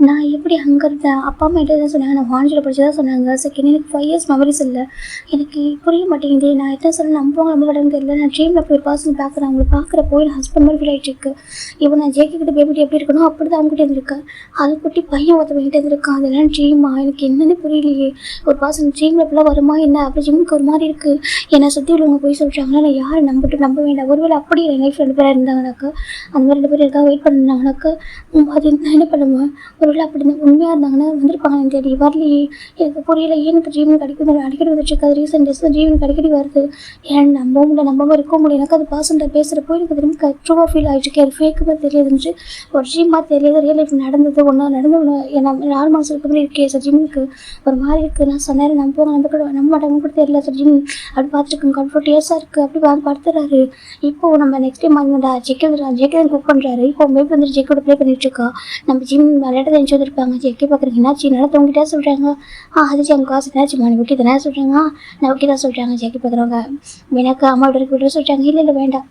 நான் எப்படி அங்கே இருந்தேன், அப்பா அம்மா என்கிட்ட தான் சொன்னாங்க, நான் ஹான்ஜில் படிச்சதான் சொன்னாங்க. செகண்ட் எனக்கு 5 இயர்ஸ் மெமரிஸ் இல்லை, எனக்கு புரிய மாட்டேங்குது, நான் எத்தனை சொல்ல நம்புவாங்க நம்ம விடன்னு தெரியல. நான் ட்ரீமில் போய் ஒரு பர்சன் பார்க்குறேன், அவங்களை பார்க்குறப்போ என் ஹஸ்பண்ட் மாதிரி ஃபீல் ஆகிட்டு இருக்கு. இப்போ நான் ஜேகே கிட்ட பேபிட்டு எப்படி இருக்கணும் அப்படி தான் அவங்ககிட்ட இருந்திருக்கேன். அது குட்டி பையன் ஒருத்தவங்கிட்ட இருந்திருக்கான். அதெல்லாம் ட்ரீமா, எனக்கு என்னன்னு புரியலையே. ஒரு பர்சன் ட்ரீமில் இப்பெல்லாம் வருமா என்ன, அப்படி ஜிம்முக்கு ஒரு மாதிரி இருக்குது. என்னை சுற்றி உள்ளவங்க போய் சொல்கிறாங்கன்னா நான் யாரை நம்ப வேண்டாம். ஒருவேளை அப்படி என் லைஃப் 2 பேராக இருந்தாங்கனாக்கா, அந்த மாதிரி 2 பேர் இருக்கா வெயிட் பண்ணாங்கனாக்கா, அது நான் என்ன பண்ணுவேன். ஒருவேளை அப்படி உண்மையாக இருந்தாங்கன்னா வந்திருப்பாங்க. எனக்கு தேடி வரலையே, எனக்கு புரியல. எனக்கு ட்ரீம் கிடைக்குது, அடிக்கடி வந்துட்டு இருக்காது. ரீசெண்ட் டேஸ் தான் ட்ரீம் அடிக்கடி வருது. ஏன் நம்பாமல் இருக்க முடியும். எனக்கு அது பர்சன்ட்ட பேசுகிறப்போ எனக்கு திரும்ப ட்ரூவாக ஃபீல் ஆகிட்டு அது ஃபேக்கு மாதிரி தெரியுதுன்னு, ஒரு ட்ரீமாக தெரியாது. ரியல் லைஃப் நடந்தது ஒன்றா நடந்து நார்மல் மனசுக்கு மாதிரி இருக்கே சார். ஜிம்முக்கு ஒரு மாதிரி இருக்குது. நான் சொன்னேன் நம்ப மாட்டாங்க கூட தெரியல சார். ஜிம் அப்படி பார்த்துருக்கேன், கம்ஃபர்ட் இயர்ஸாக இருக்குது. அப்படி படுத்துறாரு. இப்போது நம்ம நெக்ஸ்ட் டைம் வாங்கிடா ஜெக்கே குக் பண்ணுறாரு. இப்போ பேபி வந்துட்டு ஜெக்கோட ப்ளே பண்ணிட்டுருக்கா. நம்ம ஜிம் விளையாட்டு தெரிஞ்சு வந்துருப்பாங்க. ஜெக்கே பார்க்குறீங்க என்னாச்சு, நல்லா தூங்கிட்டே சொல்கிறாங்க. அது எங்கள் காசு என்னாச்சு மணி ஓகே தானே சொல்கிறாங்க. நான் ஓகே தான் சொல்கிறாங்க. ஜெக்கே பார்க்குறவங்க எனக்கு அம்மா விட்டு சொல்கிறாங்க. இல்லை வேண்டாம்,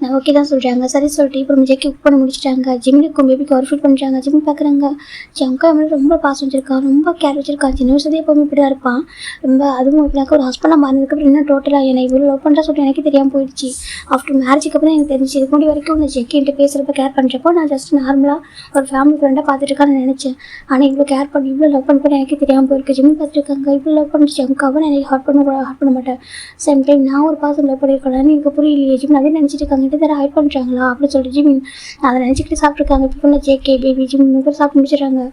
நான் ஓகே தான் சொல்கிறாங்க. சரி சொல்லிட்டு இப்போ ஜெக்கி குக் பண்ணி முடிச்சிட்டாங்க. ஜிம்முக்கும் பேபிக்கு ஒரு ஃபீல் பண்ணுறாங்க. ஜிம் பார்க்குறாங்க, ஜங்கா மேலே ரொம்ப பாசம் வச்சிருக்கான், ரொம்ப கேர் வச்சிருக்கான். சின்ன வயசுலேயே எப்போவுமே இப்படி தான் இருப்பான். ரொம்ப அதுவும் இப்படினாக்க ஒரு ஹஸ்பண்டாக மாறினதுக்கப்புறம் இன்னும் டோட்டலாக என்னை இவ்வளோ லவ் பண்ணுறா சொல்லிட்டு எனக்கு தெரியாமல் போயிடுச்சு. ஆஃப்டர் மேரேஜுக்கு அப்புறம் எனக்கு தெரிஞ்சு. இதுக்கு முன்னாடி வரைக்கும் இந்த ஜெக்கின்ட்டு பேசுகிறப்ப கேர் பண்ணுறப்போ நான் ஜஸ்ட் நார்மலாக ஒரு ஃபேமிலி ஃப்ரெண்டாக பார்த்துருக்கான்னு நினச்சேன். ஆனால் இவ்வளோ கேர் பண்ணி இவ்வளோ லவ் பண்ணி எனக்கு தெரியாமல் போயிருக்கு. ஜிம் பார்த்துருக்காங்க, இவ்வளோ லவ் பண்ணி ஜங்காவை நான் எனக்கு ஹார்ட் பண்ண மாட்டேன். சேம் டைம் நான் ஒரு பர்சன் லவ் பண்ணியிருக்கேன். எனக்கு புரியலையே. ஜிம் அதே நினச்சிட்டு இருக்காங்க, தர ஹைட் பண்ணுறாங்களா அப்படின்னு சொல்லிட்டு ஜிம் அதை நினச்சிக்கிட்டு சாப்பிட்ருக்காங்க. இப்போ ஃபுல்லாக ஜேகே பேபி ஜிம் சாப்பிட்டு முடிச்சிடுறாங்க.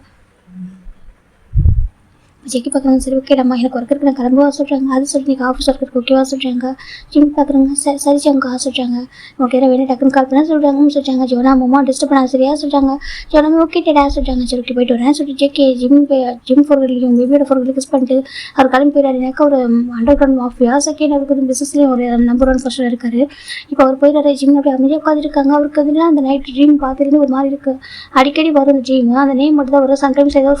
ஜெக்கி பார்க்குறாங்க, சரி ஓகே நம்ம எனக்கு ஒர்க் இருக்கு நான் கிளம்புவா சொல்கிறாங்க. அது சொல்லிட்டு நீங்கள் ஆஃபீஸ் ஒர்க் இருக்கு ஓகேவா சொல்கிறாங்க. ஜிம் பார்க்குறாங்க, சரி அங்கே சொல்கிறாங்க. ஓகே வேணும் டக்குன்னு கால் பண்ண சொல்கிறாங்க. ஜோனா அம்மா டிஸ்டர்ப் பண்ணாங்க சரியா சொல்கிறாங்க. ஜோனா ஓகே டேடா சொல்கிறாங்க. சரி ஓகே போய்ட்டு வரேன் சொல்லிட்டு ஜெக்கே ஜிம் ஃபோர்களுக்கும் பேபியோட ஃபோர்களுக்கு கிஸ் பண்ணிட்டு அவர் கிளம்பி போயிடாரு. எனக்கு ஒரு அண்டர் கிரவுண்ட் மாஃபியா செகண்ட் அவருக்கு வந்து பிஸ்னஸ்லேயும் ஒரு நம்பர் 1 பொசிஷன் இருக்காரு. இப்போ அவர் போயிடாரு. ஜிம் அப்படி அமைதியாக உட்காந்துருக்காங்க. அவருக்கு வந்து அந்த நைட் ட்ரீம் பார்த்துருந்து ஒரு மாதிரி இருக்குது. அடிக்கடி வரும் அந்த ட்ரீம், அந்த நேம் மட்டும் தான் வரும். சம்டைம்ஸ் ஏதோ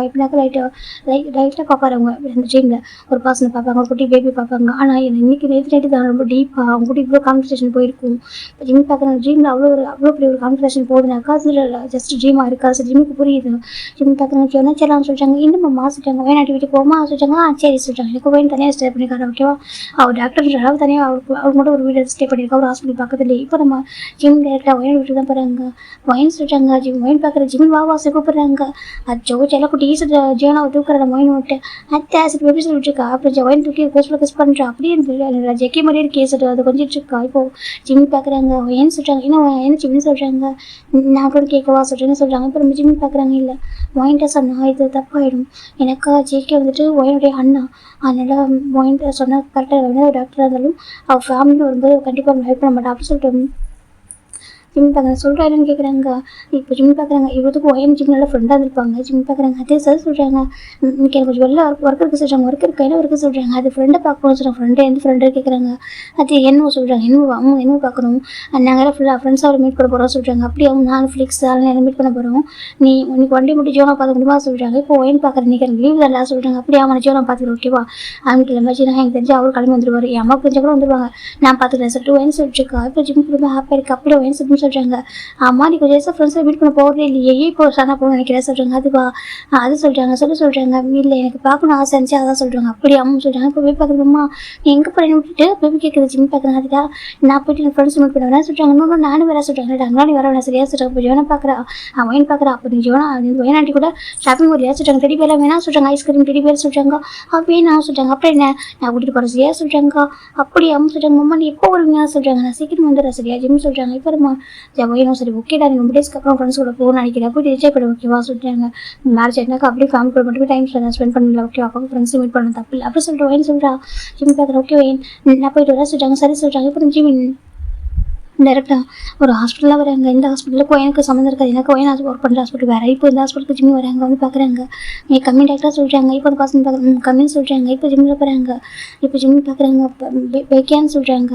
எப்படினாக்கா லைட்டாக பார்ப்பாரு. அவங்க அந்த ட்ரீமில் ஒரு பர்சனை பார்ப்பாங்க, ஒரு குட்டி பேபி பார்ப்பாங்க. ஆனால் இன்னைக்கு நேற்று தான் ரொம்ப டீப்பாக அவங்க கூட இவ்வளோ கான்வர்சேஷன் போயிருக்கும். இப்போ ஜிம் பார்க்குற ட்ரீமில் அவ்வளோ பெரிய ஒரு கான்வர்சேஷன் போகுதுனாக்கா அதில் ஜஸ்ட் ட்ரீமாக இருக்காது. சார் ஜிம்முக்கு புரியுது. ஜிம் பார்க்குறாங்க என்ன சொல்லலாம்னு சொல்லிட்டாங்க. இன்னும் சொல்லிட்டாங்க வேணாட்டி வீட்டுக்கு போமா சொல்லிட்டாங்க. சரி சொல்லிட்டாங்க. எனக்கு வேணும் தனியாக ஸ்டே பண்ணிக்காரு ஓகேவா. அவர் டாக்டர் அளவு தனியாக அவர் கூட ஒரு வீடு ஸ்டே பண்ணியிருக்கா ஒரு ஹாஸ்பிட்டல் பக்கத்துலேயே. இப்போ நம்ம ஜிம் டேரக்டாக ஒயின் வீட்டுக்கு தான் போகிறாங்க. ஒயின் சொல்லிட்டாங்க. ஒயின் பார்க்குற ஜிம் வாசை கூப்பிட்றாங்க. அது செல்ல குட்டி ஜீவனா தூக்குற ஒயின் விட்டு அத்தை ஆசிட் எப்படி சொல்லிட்டு இருக்கா. அப்புறம் ஒயின் தூக்கி கிஸ் பண்ணுறா. அப்படியே இருந்து ஜெக்கே மாதிரியே கேஸ் அது கொஞ்சம் இருக்கா. இப்போ ஜிம் பார்க்குறாங்க. ஒயின் சொல்கிறாங்க. என்ன ஜிம்னு சொல்கிறாங்க. நான் கூட கேட்கவா சொல்கிறாங்க. இப்போ நம்ம ஜிம் பார்க்குறாங்க. இல்லை ஒயின்ட்ட சொன்னால் இது தப்பாயிடும். எனக்கா ஜேகே வந்துட்டு ஒயினுடைய அண்ணா, அதனால் ஒயின்ட்ட சொன்னால் கரெக்டாக டாக்டராக இருந்தாலும் அவள் ஃபேமிலி வரும்போது கண்டிப்பாக ஹெல்ப் பண்ண மாட்டேன் அப்படின்னு சொல்லிட்டு ஜிம் பார்க்குறாங்க. சொல்கிறாருன்னு கேட்குறாங்க. இப்போ ஜிம் பார்க்குறாங்க. இவ்வளோத்துக்கு ஒயின் ஜிம் நல்லா ஃப்ரெண்டாக இருந்திருப்பாங்க. ஜிம் பார்க்குறாங்க. அதே சார் சொல்கிறாங்க. இன்னைக்கு எனக்கு கொஞ்சம் வெளில ஒர்க் இருக்குது சொல்கிறாங்க. ஒர்க் இருக்குது என்ன ஒர்க்கு சொல்கிறாங்க. அது ஃப்ரெண்டை பார்க்கணும்னு சொல்கிறாங்க. ஃப்ரெண்டு எந்த ஃப்ரெண்டு கேட்குறாங்க. அது என்னவோ சொல்கிறாங்க. என்னவோ பார்க்கணும். நாங்கள் ஃபுல்லாக ஃப்ரெண்ட்ஸாக மீட் பண்ண போகிறோம் சொல்கிறாங்க. அப்படியே அவங்க நான் ஃப்ளிக்ஸ் அதெல்லாம் மீட் பண்ண போகிறோம். நீ உனக்கு வண்டி மட்டும் ஜோனா பார்க்க முடியுமா சொல்கிறாங்க. இப்போ ஒயின் பார்க்குறேன் இன்றைக்கி எனக்கு லீவ் தான் சொல்கிறாங்க. அப்படியே அவனை ஜோனா பார்த்துக்கிறேன் ஓகேவா. அவனுக்கு இல்லை நான் எனக்கு தெரிஞ்சு அவர் கிளம்பி வந்துடுவார். என் அம்மாவுக்கு தெரிஞ்சா கூட வந்துடுவாங்க. நான் பார்த்துக்கிறேன் சொல்லிட்டு ஒயின் சொல்லிட்டுருக்கா. இப்போ ஜிம் ரொம்ப ஹாப்பியாக இருக்குது. அப்படியே ஒயின் சொல்லி சொல்கிறாங்க. அம்மா நீ கொஞ்சம் ஃப்ரெண்ட்ஸை மீட் பண்ண போகிறதே இல்லையே, இப்போ சனா போகணும்னு நினைக்கிறேன் சொல்கிறாங்க. அது சொல்கிறாங்க. சொல்கிறாங்க. இல்லை எனக்கு பார்க்கணும் ஆசை இருந்துச்சு அதான் சொல்கிறாங்க. அப்படி அம்மா சொல்கிறாங்க. இப்போ போய் பார்க்குறோம்மா நீ எங்கே பண்ணி விட்டுட்டு பேபி கேட்குறது ஜிம் பார்க்குறேன். அதுதான் நான் போய்ட்டு என் ஃப்ரெண்ட்ஸ் மீட் பண்ணுவேன் சொல்கிறாங்க. இன்னும் நானும் வேறு சொல்கிறாங்க. அங்கே நீ வர சரியா சொல்கிறாங்க. இப்போ ஜோனா பார்க்குறா ஒயின் பார்க்குறா. அப்போ நீ ஜோனா ஒயனாண்டி கூட ஷாப்பிங் ஒரு சொல்கிறாங்க. டெடி பேர்லாம் வேணா சொல்கிறாங்க. ஐஸ்கிரீம் டெடி பேர் சொல்கிறாங்க. வேணா சொல்கிறாங்க. அப்புறம் என்ன நான் கூட்டிகிட்டு போகிறேன் சரியா சொல்கிறாங்க. அப்படி அம்மா சொல்கிறாங்க. அம்மா நீ எப்போ வருவீங்க சொல்கிறாங்க. நான் சீக்கிரம் வந்துடுறேன் சரியா ஜிம் சொல்கிறாங்க. இப்போ நம்ம சரி ஓகேடா நீ ரொம்ப டேஸ்க்கு அப்புறம் ஃப்ரெண்ட்ஸ் கூட போகணும்னு நினைக்கிறேன். போய் என்ஜாய் பண்ண ஓகேவா சொல்லிட்டாங்க. மேரேஜ் ஆகினாக்கா அப்படியே ஃபேமிலி கூட மட்டுமே டைம் ஸ்பெண்ட் பண்ணல ஓகே. அப்போ ஃப்ரெண்ட்ஸ் மீட் பண்ண தப்பு இல்லை அப்படி சொல்லிட்டு ஒயின் சொல்கிறா. ஜிம் பார்க்குறேன். ஓகே ஒயின் நான் போயிட்டு வரேன் சொல்கிறாங்க. சரி சொல்கிறாங்க. இப்போ ஜிம் டேரெக்டாக ஒரு ஹாஸ்பிட்டலாக வராங்க. இந்த ஹாஸ்பிட்டலுக்கும் எனக்கு சம்மந்தம் இருக்காது. எனக்கு நான் ஒர்க் பண்ணுற ஹாஸ்பிட்டல் வேறு. இப்போ இந்த ஹாஸ்பிட்டலுக்கு ஜிம்மி வராங்க, வந்து பார்க்குறாங்க. கம்மி டாக்டராக சொல்கிறாங்க. இப்போ வந்து பசங்க கம்மின்னு சொல்கிறாங்க. இப்போ ஜிம்மில் போகிறாங்க. இப்போ ஜிம்மி பார்க்குறாங்க. பேக்கியான்னு சொல்கிறாங்க.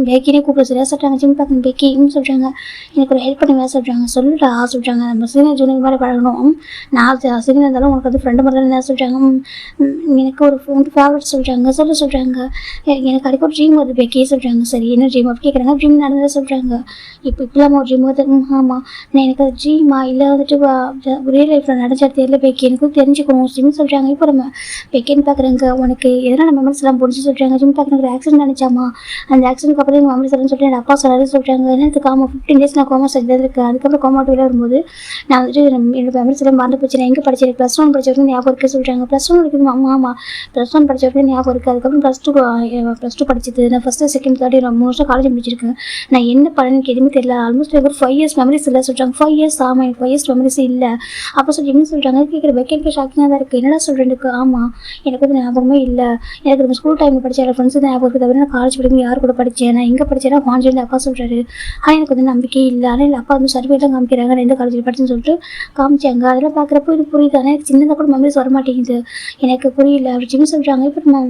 பேக்கினே கூப்பிட சரியாக சொல்கிறாங்க. ஜிம்மி பார்க்குறேன் பேக்கின்னு சொல்கிறாங்க. எனக்கு ஒரு ஹெல்ப் பண்ணி வேறு சொல்கிறாங்க. சொல்லுடா சொல்கிறாங்க. நம்ம சீனியர் ஜூனியர் மாதிரி பழகணும். நான் சீனியர் இருந்தாலும் உனக்கு வந்து ஃப்ரெண்டு மாதிரி தான் சொல்கிறாங்க. எனக்கு ஒரு ஃபேவரட் சொல்கிறாங்க. சொல்கிறாங்க எனக்கு அடிக்க ஒரு ட்ரீம் வருது பேக்கே சொல்கிறாங்க. சரி என்ன ட்ரீம் அப்படி கேட்குறாங்க. ட்ரீம் நடந்ததை சொல்கிறாங்க. இப்போ இல்லாமல் ஒரு ட்ரீம் வருது. ஆமாம் நான் எனக்கு அது ட்ரீமா இல்லை வந்துட்டு ரியல் லைஃப்பில் நடந்த தெரியல பேக்கி எனக்கு தெரிஞ்சுக்கணும் ஜிம் சொல்கிறாங்க. இப்போ நம்ம பேக்கேன்னு பார்க்குறாங்க. உனக்கு எதனால் மெமரிஸ் எல்லாம் பிடிச்சி சொல்கிறாங்க. ஜிம் பார்க்குறேன் ஒரு ஆக்சிடென்ட் நினச்சாமா, அந்த ஆக்சிடென்ட்க்கு அப்புறம் எங்கள் மெமரிஸ் எல்லாம் சொல்லிட்டு என் அப்பா சொல்லாது சொல்கிறாங்க. எனக்கு காமா 15 days நான் கோமா செஞ்சதுக்கு அதுக்கப்புறம் கோமாட்டு விட வரும்போது நான் வந்துட்டு என்னோட மெமரிஸ் எல்லாம் மறந்து போச்சு. நான் எங்கே படிச்சேன் +1 படிச்ச வரைக்கும் ஞாபகம் இருக்குது சொல்கிறாங்க. +1 இருக்குது ஆமாம் +1 படிச்ச வரைக்கும் ஞாபகம் இருக்குது. அதுக்கப்புறம் +2 படிச்சது. நான் ஃபஸ்ட்டு செகண்ட் தேர்ட் 3 வருஷம் காலேஜ் முடிச்சிருக்கேன். நான் என்ன பண்ணேன்னு எதுவுமே தெரியல. ஆல்மோஸ்ட் எனக்கு ஒரு 5 years மெமரிஸ் இல்லை சொல்கிறாங்க. 5 years ஆமாம் எனக்கு 5 years மெமரிஸ் இல்லை அப்போ சொல்லி என்ன சொல்கிறாங்க. கேட்குற வெக்கேட்க்கு ஷாக்கிங்காக தான் இருக்குது. என்னடா சொல்கிறேன். ஆமாம் எனக்கு வந்து ஞாபகமே இல்லை. எனக்கு நம்ம ஸ்கூல் டைமில் படித்த எல்லா ஃப்ரெண்ட்ஸு தான் ஞாபகம் இருக்குது. தவிர நான் காலேஜ் படிக்கும் யார் கூட படித்தேன், நான் எங்கே படித்தேன்னா வாஞ்சிலேருந்து அப்பா சொல்கிறாரு. ஆனால் எனக்கு வந்து நம்பிக்கை இல்லை. ஆனால் இல்லை அப்பா வந்து சர்டிஃபிகேட்லாம் காமிக்கிறாங்க. நான் எந்த காலேஜில் படிச்சுன்னு சொல்லிட்டு காமிச்சாங்க. அதெல்லாம் பார்க்குறப்போ இது புரியுது. ஆனால் எனக்கு சின்னதாக கூட மெமரிஸ் வர மாட்டேங்குது. எனக்கு புரியல அப்படி ஜிம் சொல்கிறாங்க. இப்போ நம்ம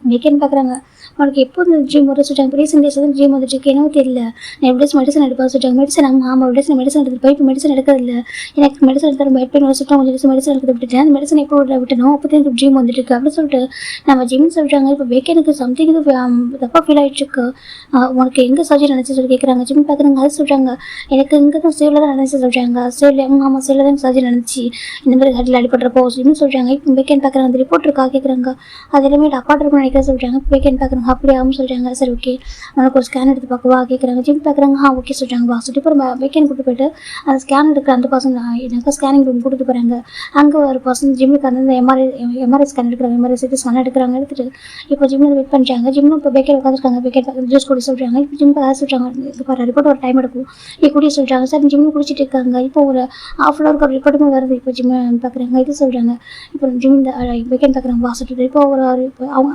வீக்கெண்ட் பார்க்குறாங்க. உனக்கு எப்போ இந்த ட்ரீம் வர சொல்லிட்டாங்க. ரீசெண்ட் டேஸ் வந்து ட்ரீம் வந்துட்டு என்னவோ தெரியல. நான் எவ்வளோ மெடிசன் எடுப்பா சொல்லிட்டாங்க. மெடிசன் ஆமாம் எவ்வளோ நான் மெடிசன் எடுத்து இப்போ மெடிசன் எடுக்கிறதில்ல. எனக்கு மெடிசன் எடுத்தால் ரொம்ப ஹெல்ப் பண்ணி சொல்லிட்டு கொஞ்சம் மெடிசன் எடுத்து விட்டுட்டேன். அந்த மெடிசன் எப்போ விட்டணும் அப்போ தான் எனக்கு ட்ரீம் வந்துட்டு இருக்கு அப்படின்னு சொல்லிட்டு நம்ம ஜிம் சொல்கிறாங்க. இப்போ வீக்கெண்டுக்கு சம்திங் இது தப்பாக ஃபீல் ஆகிட்டுருக்கு. உனக்கு எங்கே சர்ஜரி நினச்சி சொல்லி கேட்குறாங்க. ஜிம் பார்க்குறாங்க. அது சொல்கிறாங்க எனக்கு இங்கே தான் சேவில் தான் நினச்சி சொல்கிறாங்க. சேவில் ஆமாம் சேவில் தான் சர்ஜரி நினச்சி இந்த மாதிரி ஹெட்டில் அடிபடுறப்போ ஜிம் சொல்கிறாங்க. இப்போ வீக்கெண்ட் பார்க்குறாங்க. அந்த ரிப்போர்ட் இருக்கா கேட்குறாங்க. அது எல்லாமே அப்பாட்ட இருக்குன்னு நினைக்கிற சொல்கிறாங்க. வீக்கெண்ட் பார்க்குறாங்க. அப்படியாகவும் சொல்கிறாங்க. சரி ஓகே உனக்கு ஒரு ஸ்கேன் எடுத்து பார்க்கவா கேட்குறாங்க. ஜிம் பார்க்குறாங்க. ஓகே சொல்கிறாங்க. வா சொல்லிட்டு இப்போ நம்ம வீக்கெண்ட் கூப்பிட்டு போயிட்டு அந்த ஸ்கேன் எடுக்கிற அந்த பர்சன் எனக்கு ஸ்கேனிங் ரூம் கூட்டிட்டு போகிறாங்க. அங்கே ஒரு பர்சன் ஜிம்முக்கு அந்த எம்ஆர்ஐ ஸ்கேன் எடுக்கிறாங்க. எம்ஆர்ஐ சிட்டி ஸ்கேன் எடுக்கிறாங்க. எடுத்துட்டு இப்போ ஜிம்மில் வெயிட் பண்ணுறாங்க. ஜிம்மில் இப்போ பேக்கர் உட்காந்துருக்காங்க. பேக்கர் ஜூஸ் குடி சொல்கிறாங்க. இப்போ ஜிம் பார்க்க சொல்கிறாங்க. இப்போ ரிப்போர்ட் ஒரு டைம் எடுக்கும் இது குடிய சொல்கிறாங்க. சார் ஜிம்மில் குடிச்சிட்டு இருக்காங்க. இப்போ ஒரு ½ ஹவருக்கு ஒரு ரிப்போர்ட்டுமே வருது. இப்போ ஜிம் பார்க்குறாங்க. இது சொல்கிறாங்க. இப்போ ஜிம் பேக்கர் பார்க்குறாங்க. வா சொல்லிட்டு இப்போ அவங்க